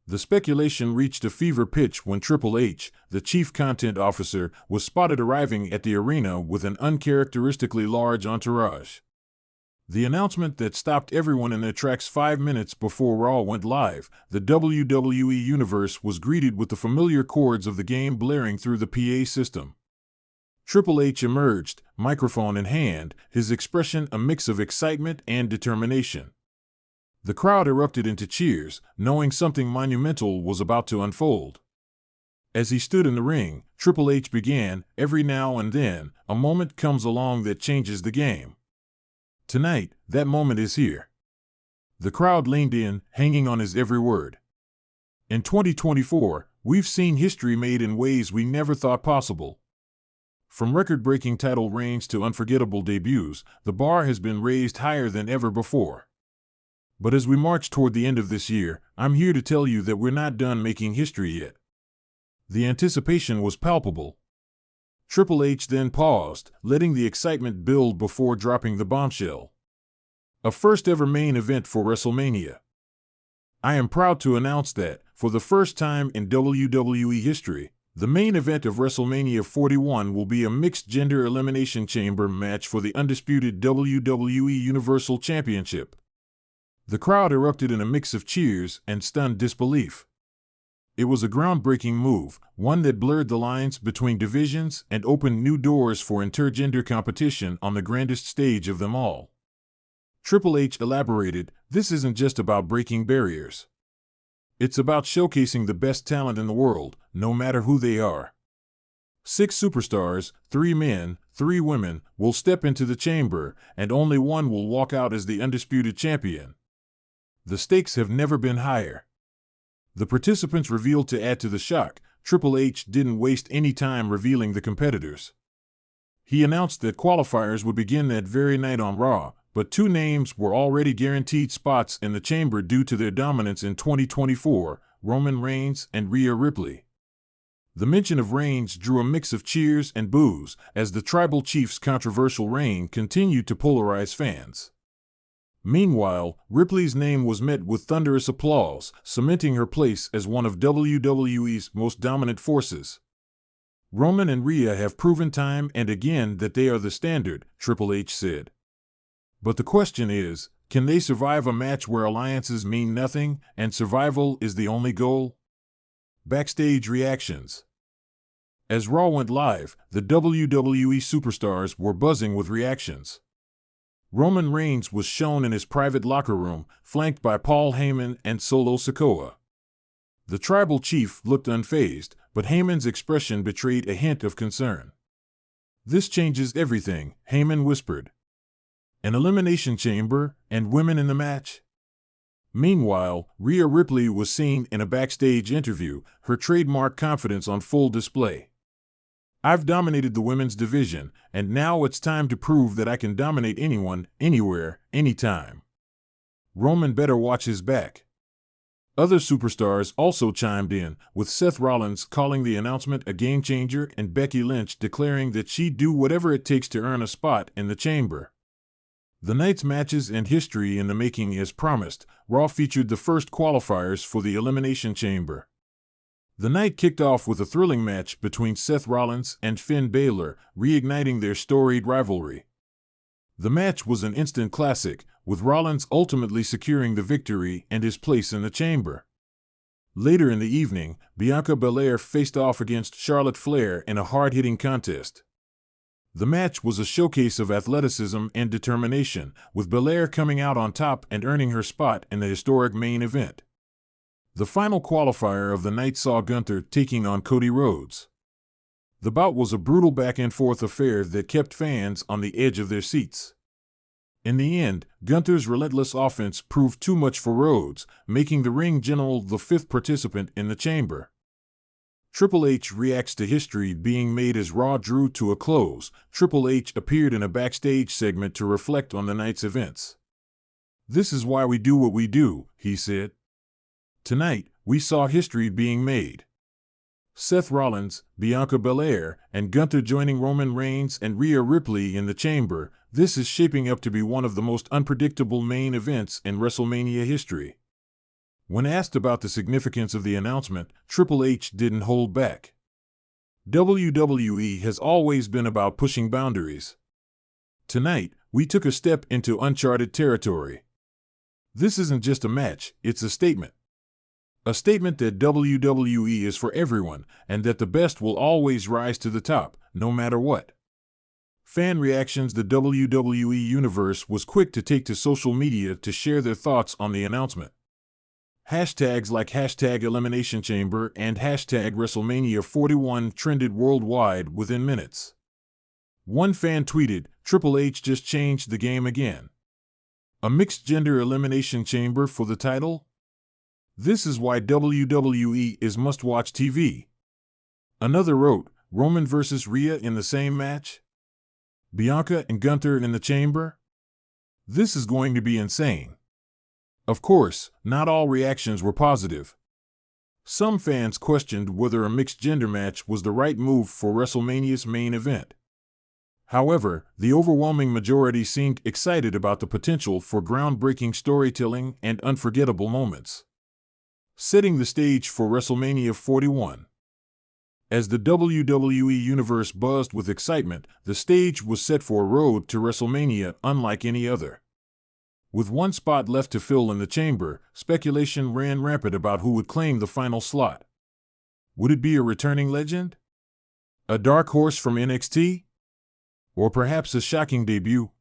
The speculation reached a fever pitch when Triple H, the chief content officer, was spotted arriving at the arena with an uncharacteristically large entourage. The announcement that stopped everyone in their tracks 5 minutes before Raw went live, the WWE Universe was greeted with the familiar chords of the game blaring through the PA system. Triple H emerged, microphone in hand, his expression a mix of excitement and determination. The crowd erupted into cheers, knowing something monumental was about to unfold. As he stood in the ring, Triple H began, every now and then, a moment comes along that changes the game. Tonight, that moment is here. The crowd leaned in, hanging on his every word. In 2024, we've seen history made in ways we never thought possible. From record-breaking title reigns to unforgettable debuts, the bar has been raised higher than ever before. But as we march toward the end of this year, I'm here to tell you that we're not done making history yet. The anticipation was palpable. Triple H then paused, letting the excitement build before dropping the bombshell. A first-ever main event for WrestleMania. I am proud to announce that, for the first time in WWE history, the main event of WrestleMania 41 will be a mixed-gender elimination chamber match for the undisputed WWE Universal Championship. The crowd erupted in a mix of cheers and stunned disbelief. It was a groundbreaking move, one that blurred the lines between divisions and opened new doors for intergender competition on the grandest stage of them all. Triple H elaborated, "This isn't just about breaking barriers. It's about showcasing the best talent in the world, no matter who they are. 6 superstars, 3 men, 3 women, will step into the chamber, and only one will walk out as the undisputed champion. The stakes have never been higher." The participants revealed to add to the shock. Triple H didn't waste any time revealing the competitors. He announced that qualifiers would begin that very night on Raw, but 2 names were already guaranteed spots in the chamber due to their dominance in 2024, Roman Reigns and Rhea Ripley. The mention of Reigns drew a mix of cheers and boos, as the Tribal Chief's controversial reign continued to polarize fans. Meanwhile, Ripley's name was met with thunderous applause, cementing her place as one of WWE's most dominant forces. "Roman and Rhea have proven time and again that they are the standard," Triple H said. "But the question is, can they survive a match where alliances mean nothing and survival is the only goal?" Backstage reactions. As Raw went live, the WWE superstars were buzzing with reactions. Roman Reigns was shown in his private locker room, flanked by Paul Heyman and Solo Sikoa. The Tribal Chief looked unfazed, but Heyman's expression betrayed a hint of concern. "This changes everything," Heyman whispered. "An elimination chamber, and women in the match?" Meanwhile, Rhea Ripley was seen in a backstage interview, her trademark confidence on full display. "I've dominated the women's division, and now it's time to prove that I can dominate anyone, anywhere, anytime. Roman better watch his back." Other superstars also chimed in, with Seth Rollins calling the announcement a game-changer and Becky Lynch declaring that she'd do whatever it takes to earn a spot in the chamber. The night's matches and history in the making as promised. Raw featured the first qualifiers for the Elimination Chamber. The night kicked off with a thrilling match between Seth Rollins and Finn Balor, reigniting their storied rivalry. The match was an instant classic, with Rollins ultimately securing the victory and his place in the chamber. Later in the evening, Bianca Belair faced off against Charlotte Flair in a hard-hitting contest. The match was a showcase of athleticism and determination, with Belair coming out on top and earning her spot in the historic main event. The final qualifier of the night saw Gunther taking on Cody Rhodes. The bout was a brutal back-and-forth affair that kept fans on the edge of their seats. In the end, Gunther's relentless offense proved too much for Rhodes, making the ring general the 5th participant in the chamber. Triple H reacts to history being made as Raw drew to a close. Triple H appeared in a backstage segment to reflect on the night's events. "This is why we do what we do," he said. "Tonight, we saw history being made. Seth Rollins, Bianca Belair, and Gunther joining Roman Reigns and Rhea Ripley in the chamber. This is shaping up to be one of the most unpredictable main events in WrestleMania history." When asked about the significance of the announcement, Triple H didn't hold back. WWE has always been about pushing boundaries. Tonight, we took a step into uncharted territory. This isn't just a match, it's a statement. A statement that WWE is for everyone, and that the best will always rise to the top, no matter what. Fan reactions. The WWE Universe was quick to take to social media to share their thoughts on the announcement. Hashtags like #Elimination Chamber and #WrestleMania 41 trended worldwide within minutes. One fan tweeted, "Triple H just changed the game again. A mixed-gender elimination chamber for the title? This is why WWE is must-watch TV." Another wrote, "Roman versus Rhea in the same match? Bianca and Gunther in the chamber? This is going to be insane." Of course, not all reactions were positive. Some fans questioned whether a mixed-gender match was the right move for WrestleMania's main event. However, the overwhelming majority seemed excited about the potential for groundbreaking storytelling and unforgettable moments. Setting the stage for WrestleMania 41. As the WWE Universe buzzed with excitement, the stage was set for a road to WrestleMania unlike any other. With one spot left to fill in the chamber, speculation ran rampant about who would claim the final slot. Would it be a returning legend? A dark horse from NXT? Or perhaps a shocking debut?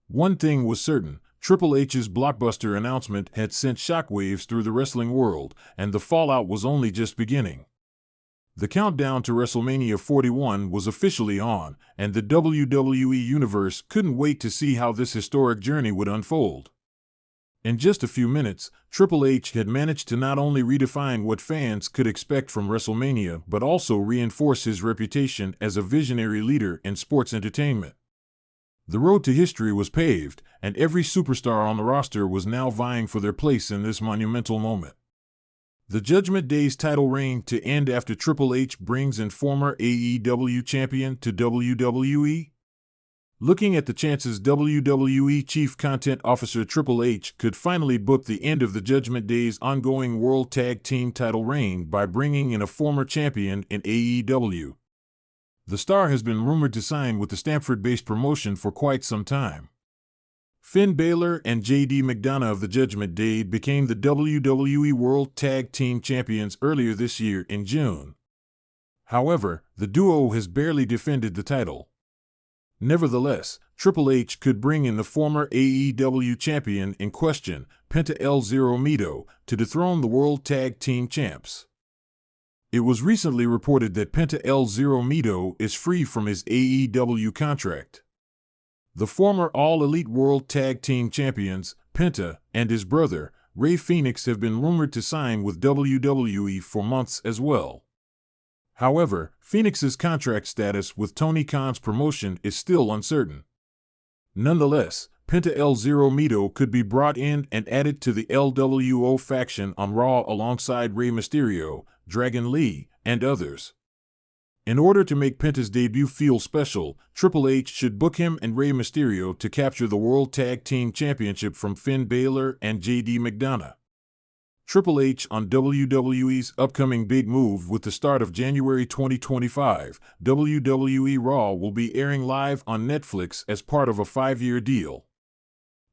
One thing was certain, Triple H's blockbuster announcement had sent shockwaves through the wrestling world, and the fallout was only just beginning. The countdown to WrestleMania 41 was officially on, and the WWE Universe couldn't wait to see how this historic journey would unfold. In just a few minutes, Triple H had managed to not only redefine what fans could expect from WrestleMania but also reinforce his reputation as a visionary leader in sports entertainment. The road to history was paved, and every superstar on the roster was now vying for their place in this monumental moment. The Judgment Day's title reign to end after Triple H brings in former AEW champion to WWE? Looking at the chances, WWE Chief Content Officer Triple H could finally book the end of the Judgment Day's ongoing World Tag Team title reign by bringing in a former champion in AEW. The star has been rumored to sign with the Stamford-based promotion for quite some time. Finn Balor and JD McDonough of the Judgment Day became the WWE World Tag Team Champions earlier this year in June. However, the duo has barely defended the title. Nevertheless, Triple H could bring in the former AEW champion in question, Penta El Zero Miedo, to dethrone the World Tag Team Champs. It was recently reported that Penta El Zero Miedo is free from his AEW contract. The former All-Elite World Tag Team Champions, Penta, and his brother, Rey Fenix, have been rumored to sign with WWE for months as well. However, Fenix's contract status with Tony Khan's promotion is still uncertain. Nonetheless, Penta El Zero Miedo could be brought in and added to the LWO faction on Raw alongside Rey Mysterio, Dragon Lee, and others. In order to make Penta's debut feel special, Triple H should book him and Rey Mysterio to capture the World Tag Team Championship from Finn Balor and JD McDonough. Triple H on WWE's upcoming big move. With the start of January 2025, WWE Raw will be airing live on Netflix as part of a 5-year deal.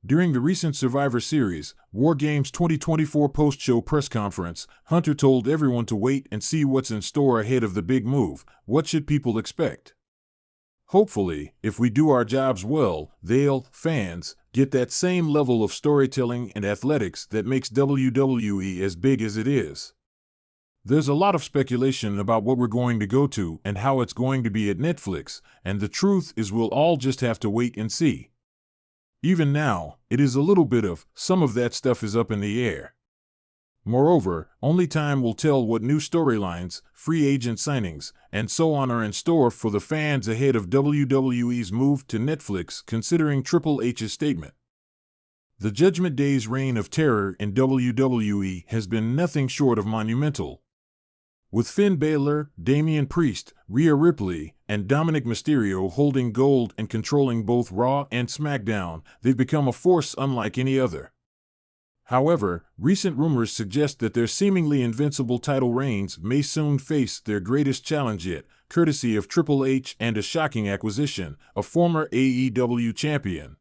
During the recent Survivor Series, War Games 2024 post-show press conference, Hunter told everyone to wait and see what's in store ahead of the big move. What should people expect? Hopefully, if we do our jobs well, they'll, fans, get that same level of storytelling and athletics that makes WWE as big as it is. There's a lot of speculation about what we're going to go to and how it's going to be at Netflix, and the truth is we'll all just have to wait and see. Even now, it is a little bit of, some of that stuff is up in the air. Moreover, only time will tell what new storylines, free agent signings, and so on are in store for the fans ahead of WWE's move to Netflix, considering Triple H's statement. The Judgment Day's reign of terror in WWE has been nothing short of monumental. With Finn Balor, Damian Priest, Rhea Ripley, and Dominic Mysterio holding gold and controlling both Raw and SmackDown, they've become a force unlike any other. However, recent rumors suggest that their seemingly invincible title reigns may soon face their greatest challenge yet, courtesy of Triple H and a shocking acquisition, a former AEW champion.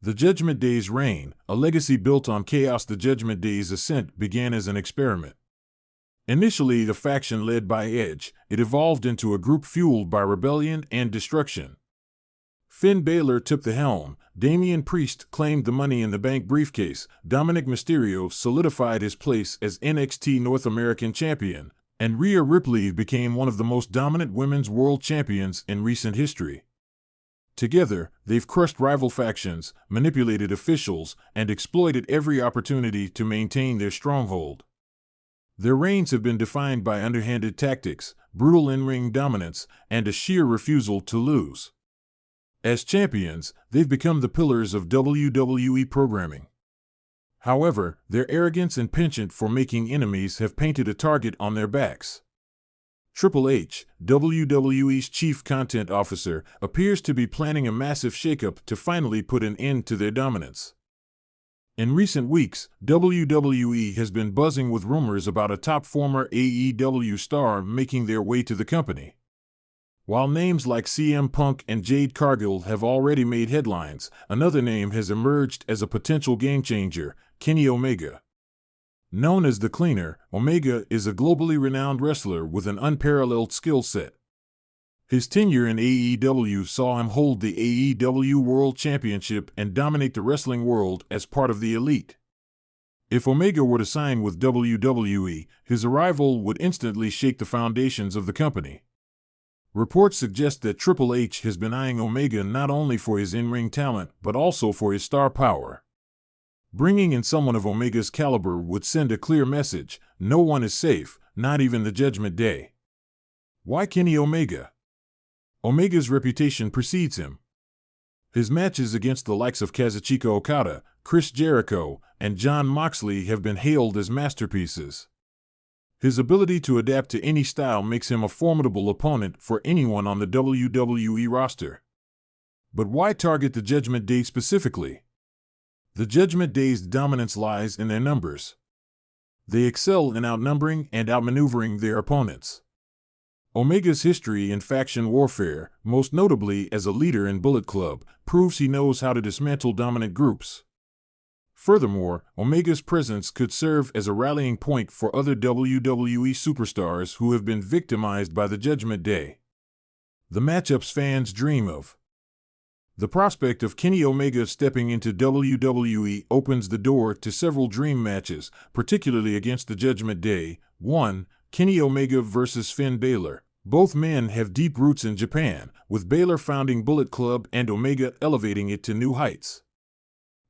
The Judgment Day's reign, a legacy built on chaos. The Judgment Day's ascent began as an experiment. Initially a faction led by Edge, it evolved into a group fueled by rebellion and destruction. Finn Balor took the helm, Damian Priest claimed the Money in the Bank briefcase, Dominic Mysterio solidified his place as NXT North American Champion, and Rhea Ripley became one of the most dominant women's world champions in recent history. Together, they've crushed rival factions, manipulated officials, and exploited every opportunity to maintain their stronghold. Their reigns have been defined by underhanded tactics, brutal in-ring dominance, and a sheer refusal to lose. As champions, they've become the pillars of WWE programming. However, their arrogance and penchant for making enemies have painted a target on their backs. Triple H, WWE's chief content officer, appears to be planning a massive shakeup to finally put an end to their dominance. In recent weeks, WWE has been buzzing with rumors about a top former AEW star making their way to the company. While names like CM Punk and Jade Cargill have already made headlines, another name has emerged as a potential game-changer, Kenny Omega. Known as the Cleaner, Omega is a globally renowned wrestler with an unparalleled skill set. His tenure in AEW saw him hold the AEW World Championship and dominate the wrestling world as part of the Elite. If Omega were to sign with WWE, his arrival would instantly shake the foundations of the company. Reports suggest that Triple H has been eyeing Omega not only for his in-ring talent but also for his star power. Bringing in someone of Omega's caliber would send a clear message: no one is safe, not even the Judgment Day. Why Kenny Omega? Omega's reputation precedes him. His matches against the likes of Kazuchika Okada, Chris Jericho, and Jon Moxley have been hailed as masterpieces. His ability to adapt to any style makes him a formidable opponent for anyone on the WWE roster. But why target the Judgment Day specifically? The Judgment Day's dominance lies in their numbers. They excel in outnumbering and outmaneuvering their opponents. Omega's history in faction warfare, most notably as a leader in Bullet Club, proves he knows how to dismantle dominant groups. Furthermore, Omega's presence could serve as a rallying point for other WWE superstars who have been victimized by the Judgment Day. The matchups fans dream of. The prospect of Kenny Omega stepping into WWE opens the door to several dream matches, particularly against the Judgment Day. 1. Kenny Omega vs. Finn Balor. Both men have deep roots in Japan, with Balor founding Bullet Club and Omega elevating it to new heights.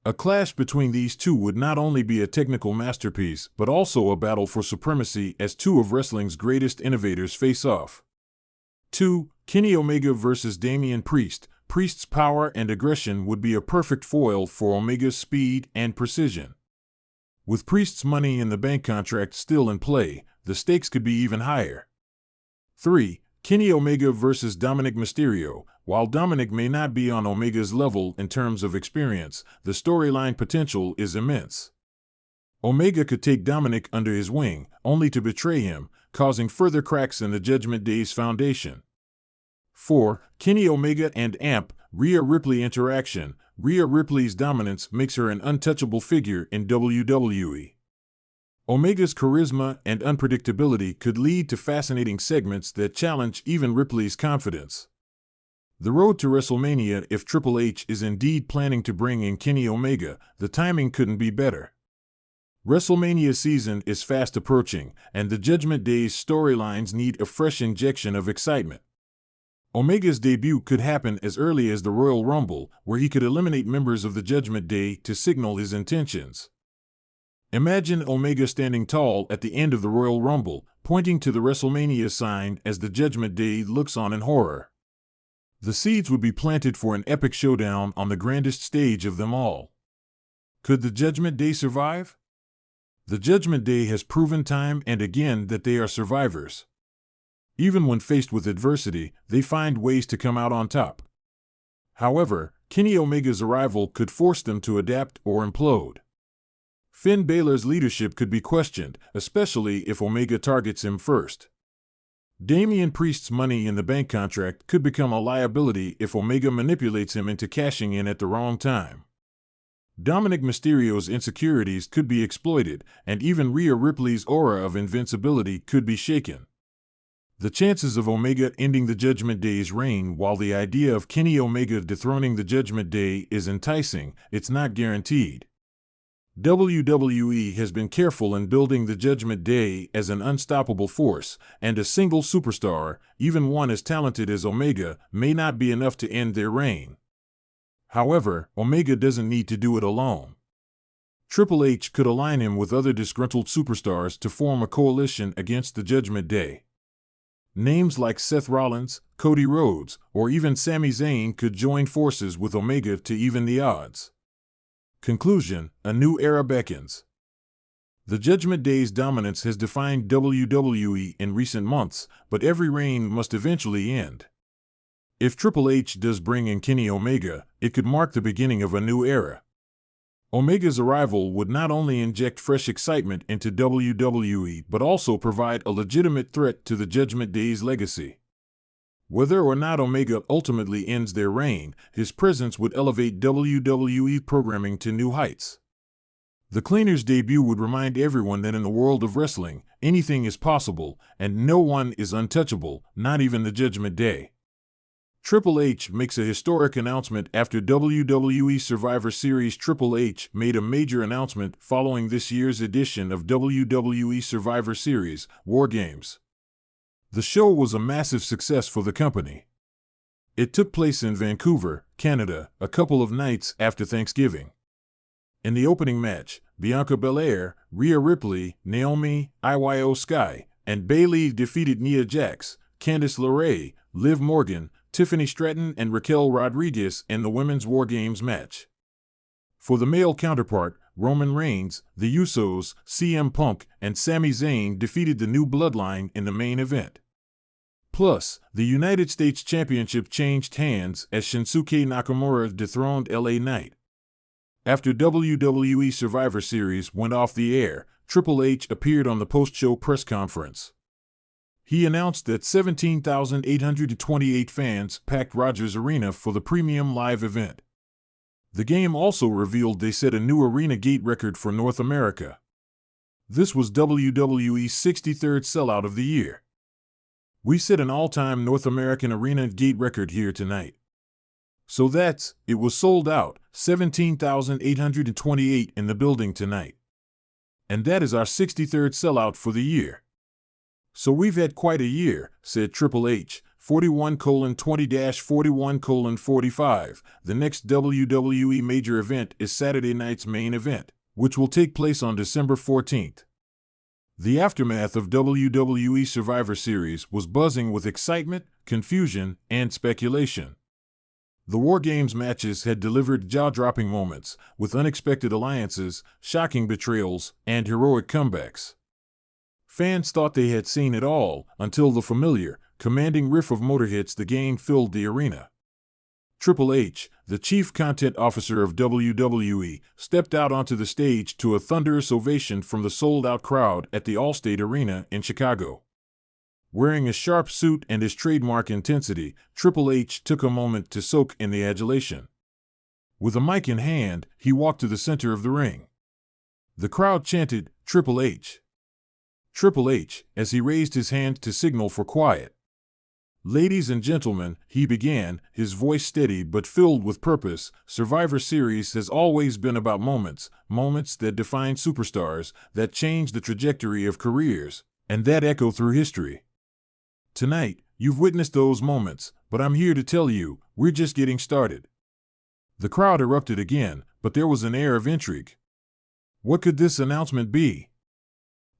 A clash between these two would not only be a technical masterpiece, but also a battle for supremacy as two of wrestling's greatest innovators face off. 2. Kenny Omega vs. Damian Priest. Priest's power and aggression would be a perfect foil for Omega's speed and precision. With Priest's Money in the Bank contract still in play, the stakes could be even higher. 3. Kenny Omega vs. Dominic Mysterio. While Dominic may not be on Omega's level in terms of experience, the storyline potential is immense. Omega could take Dominic under his wing, only to betray him, causing further cracks in the Judgment Day's foundation. 4. Kenny Omega and Rhea Ripley interaction. Rhea Ripley's dominance makes her an untouchable figure in WWE. Omega's charisma and unpredictability could lead to fascinating segments that challenge even Ripley's confidence. The road to WrestleMania. If Triple H is indeed planning to bring in Kenny Omega, the timing couldn't be better. WrestleMania season is fast approaching, and the Judgment Day's storylines need a fresh injection of excitement. Omega's debut could happen as early as the Royal Rumble, where he could eliminate members of the Judgment Day to signal his intentions. Imagine Omega standing tall at the end of the Royal Rumble, pointing to the WrestleMania sign as the Judgment Day looks on in horror. The seeds would be planted for an epic showdown on the grandest stage of them all. Could the Judgment Day survive? The Judgment Day has proven time and again that they are survivors. Even when faced with adversity, they find ways to come out on top. However, Kenny Omega's arrival could force them to adapt or implode. Finn Balor's leadership could be questioned, especially if Omega targets him first. Damian Priest's Money in the Bank contract could become a liability if Omega manipulates him into cashing in at the wrong time. Dominic Mysterio's insecurities could be exploited, and even Rhea Ripley's aura of invincibility could be shaken. The chances of Omega ending the Judgment Day's reign, while the idea of Kenny Omega dethroning the Judgment Day is enticing, it's not guaranteed. WWE has been careful in building the Judgment Day as an unstoppable force, and a single superstar, even one as talented as Omega, may not be enough to end their reign. However, Omega doesn't need to do it alone. Triple H could align him with other disgruntled superstars to form a coalition against the Judgment Day. Names like Seth Rollins, Cody Rhodes, or even Sami Zayn could join forces with Omega to even the odds. Conclusion: a new era beckons. The Judgment Day's dominance has defined WWE in recent months, but every reign must eventually end. If Triple H does bring in Kenny Omega, it could mark the beginning of a new era. Omega's arrival would not only inject fresh excitement into WWE but also provide a legitimate threat to the Judgment Day's legacy. Whether or not Omega ultimately ends their reign, his presence would elevate WWE programming to new heights. The Cleaner's debut would remind everyone that in the world of wrestling, anything is possible, and no one is untouchable, not even the Judgment Day. Triple H makes a historic announcement after WWE Survivor Series. Triple H made a major announcement following this year's edition of WWE Survivor Series, War Games. The show was a massive success for the company. It took place in Vancouver, Canada, a couple of nights after Thanksgiving. In the opening match, Bianca Belair, Rhea Ripley, Naomi, Io Sky, and Bayley defeated Nia Jax, Candice LeRae, Liv Morgan, Tiffany Stratton, and Raquel Rodriguez in the Women's War Games match. For the male counterpart, Roman Reigns, the Usos, CM Punk, and Sami Zayn defeated the New Bloodline in the main event. Plus, the United States Championship changed hands as Shinsuke Nakamura dethroned LA Knight. After WWE Survivor Series went off the air, Triple H appeared on the post-show press conference. He announced that 17,828 fans packed Rogers Arena for the premium live event. The game also revealed they set a new arena gate record for North America. This was WWE's 63rd sellout of the year. We set an all-time North American arena gate record here tonight. So it was sold out, 17,828 in the building tonight. And that is our 63rd sellout for the year. So we've had quite a year, said Triple H, 41:20-41:45. The next WWE major event is Saturday night's main event, which will take place on December 14th. The aftermath of WWE Survivor Series was buzzing with excitement, confusion, and speculation. The War Games matches had delivered jaw-dropping moments, with unexpected alliances, shocking betrayals, and heroic comebacks. Fans thought they had seen it all, until the familiar, commanding riff of Motorhead's The Game filled the arena. Triple H, the chief content officer of WWE, stepped out onto the stage to a thunderous ovation from the sold-out crowd at the Allstate Arena in Chicago. Wearing a sharp suit and his trademark intensity, Triple H took a moment to soak in the adulation. With a mic in hand, he walked to the center of the ring. The crowd chanted, "Triple H! Triple H," as he raised his hand to signal for quiet. "Ladies and gentlemen," he began, his voice steady but filled with purpose, "Survivor Series has always been about moments that define superstars, that change the trajectory of careers, and that echo through history. Tonight, you've witnessed those moments, but I'm here to tell you, we're just getting started." The crowd erupted again, but there was an air of intrigue. What could this announcement be?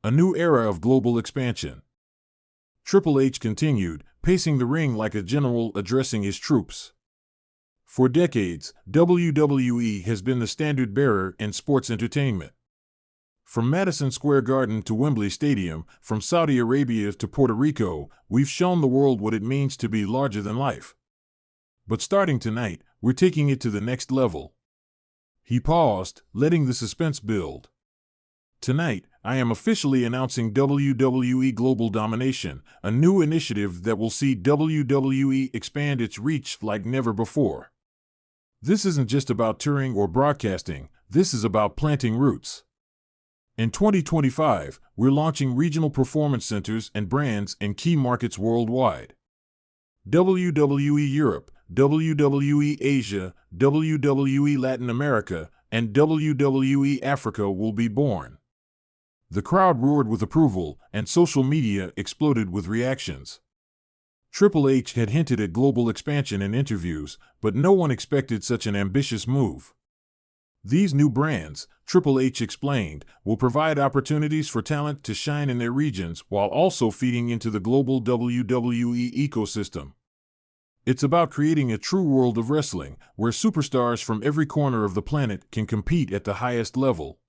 A new era of global expansion. Triple H continued, pacing the ring like a general addressing his troops. For decades, WWE has been the standard-bearer in sports entertainment. From Madison Square Garden to Wembley Stadium, from Saudi Arabia to Puerto Rico, we've shown the world what it means to be larger than life. But starting tonight, we're taking it to the next level. He paused, letting the suspense build. Tonight, I am officially announcing WWE Global Domination, a new initiative that will see WWE expand its reach like never before. This isn't just about touring or broadcasting, this is about planting roots. In 2025, we're launching regional performance centers and brands in key markets worldwide. WWE Europe, WWE Asia, WWE Latin America, and WWE Africa will be born. The crowd roared with approval, and social media exploded with reactions. Triple H had hinted at global expansion in interviews, but no one expected such an ambitious move. These new brands, Triple H explained, will provide opportunities for talent to shine in their regions while also feeding into the global WWE ecosystem. It's about creating a true world of wrestling, where superstars from every corner of the planet can compete at the highest level.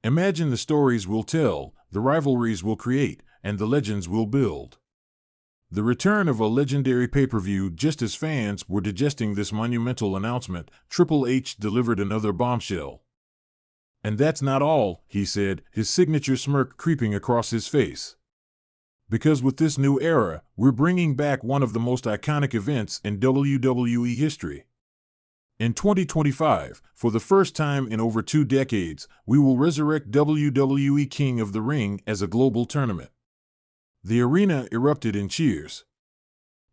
Imagine the stories we'll tell, the rivalries we'll create, and the legends we'll build. The return of a legendary pay-per-view. Just as fans were digesting this monumental announcement, Triple H delivered another bombshell. "And that's not all," he said, his signature smirk creeping across his face. "Because with this new era, we're bringing back one of the most iconic events in WWE history. In 2025, for the first time in over 2 decades, we will resurrect WWE King of the Ring as a global tournament." The arena erupted in cheers.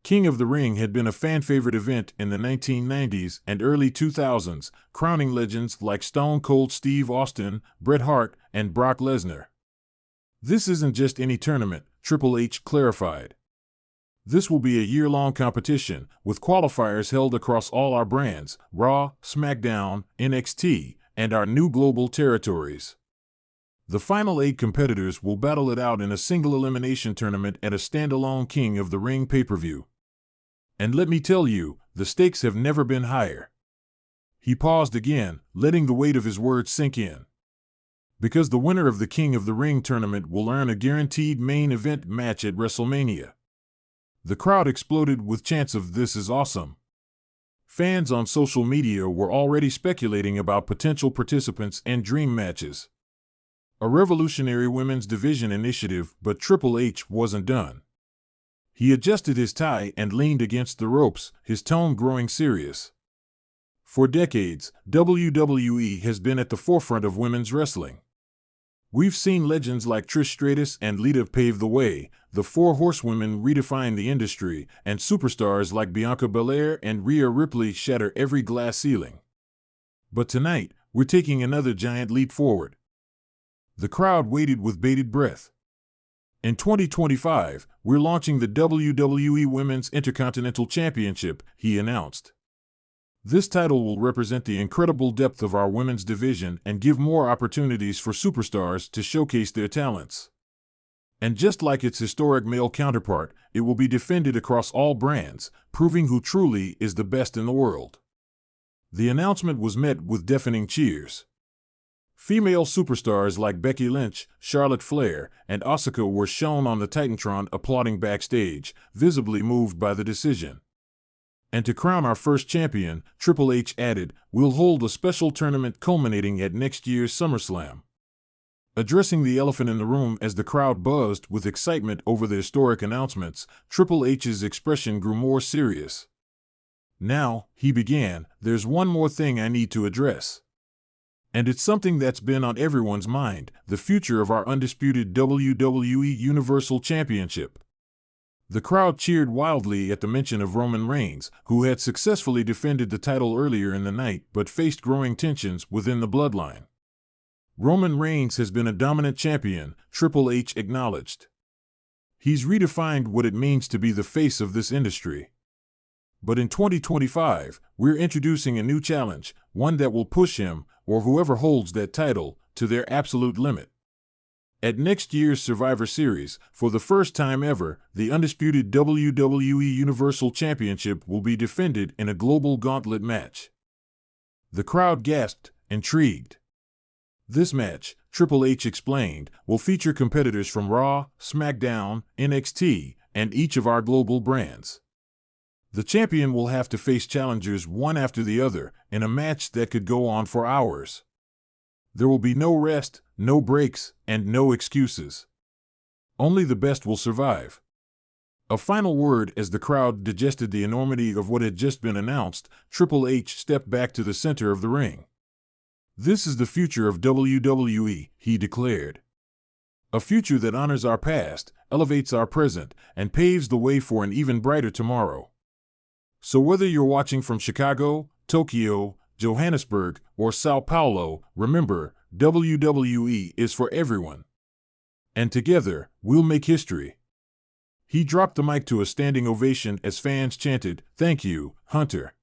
King of the Ring had been a fan-favorite event in the 1990s and early 2000s, crowning legends like Stone Cold Steve Austin, Bret Hart, and Brock Lesnar. "This isn't just any tournament," Triple H clarified. "This will be a year-long competition, with qualifiers held across all our brands, Raw, SmackDown, NXT, and our new global territories. The final 8 competitors will battle it out in a single elimination tournament at a standalone King of the Ring pay-per-view. And let me tell you, the stakes have never been higher." He paused again, letting the weight of his words sink in. "Because the winner of the King of the Ring tournament will earn a guaranteed main event match at WrestleMania." The crowd exploded with chants of "This is awesome." Fans on social media were already speculating about potential participants and dream matches. A revolutionary women's division initiative, but Triple H wasn't done. He adjusted his tie and leaned against the ropes, his tone growing serious. "For decades, WWE has been at the forefront of women's wrestling. We've seen legends like Trish Stratus and Lita pave the way, the 4 horsewomen redefine the industry, and superstars like Bianca Belair and Rhea Ripley shatter every glass ceiling. But tonight, we're taking another giant leap forward." The crowd waited with bated breath. "In 2025, we're launching the WWE Women's Intercontinental Championship," he announced. "This title will represent the incredible depth of our women's division and give more opportunities for superstars to showcase their talents. And just like its historic male counterpart, it will be defended across all brands, proving who truly is the best in the world." The announcement was met with deafening cheers. Female superstars like Becky Lynch, Charlotte Flair, and Asuka were shown on the Titantron applauding backstage, visibly moved by the decision. "And to crown our first champion," Triple H added, "we'll hold a special tournament culminating at next year's SummerSlam." Addressing the elephant in the room as the crowd buzzed with excitement over the historic announcements, Triple H's expression grew more serious. "Now," he began, "there's one more thing I need to address. And it's something that's been on everyone's mind, the future of our undisputed WWE Universal Championship." The crowd cheered wildly at the mention of Roman Reigns, who had successfully defended the title earlier in the night but faced growing tensions within the bloodline. "Roman Reigns has been a dominant champion," Triple H acknowledged. "He's redefined what it means to be the face of this industry. But in 2025, we're introducing a new challenge, one that will push him, or whoever holds that title, to their absolute limit. At next year's Survivor Series, for the first time ever, the undisputed WWE Universal Championship will be defended in a global gauntlet match." The crowd gasped, intrigued. "This match," Triple H explained, "will feature competitors from Raw, SmackDown, NXT, and each of our global brands. The champion will have to face challengers one after the other in a match that could go on for hours. There will be no rest, no breaks, and no excuses. Only the best will survive. A final word as the crowd digested the enormity of what had just been announced. Triple H stepped back to the center of the ring. "This is the future of WWE," he declared. "A future that honors our past, elevates our present, and paves the way for an even brighter tomorrow. So whether you're watching from Chicago, Tokyo, Johannesburg, or Sao Paulo, remember, WWE is for everyone. And together, we'll make history." He dropped the mic to a standing ovation as fans chanted, "Thank you, Hunter."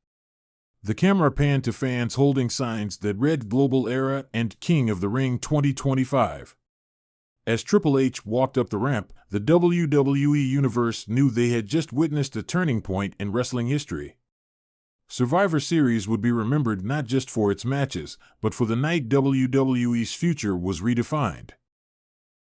The camera panned to fans holding signs that read "Global Era" and "King of the Ring 2025. As Triple H walked up the ramp, the WWE Universe knew they had just witnessed a turning point in wrestling history. Survivor Series would be remembered not just for its matches, but for the night WWE's future was redefined.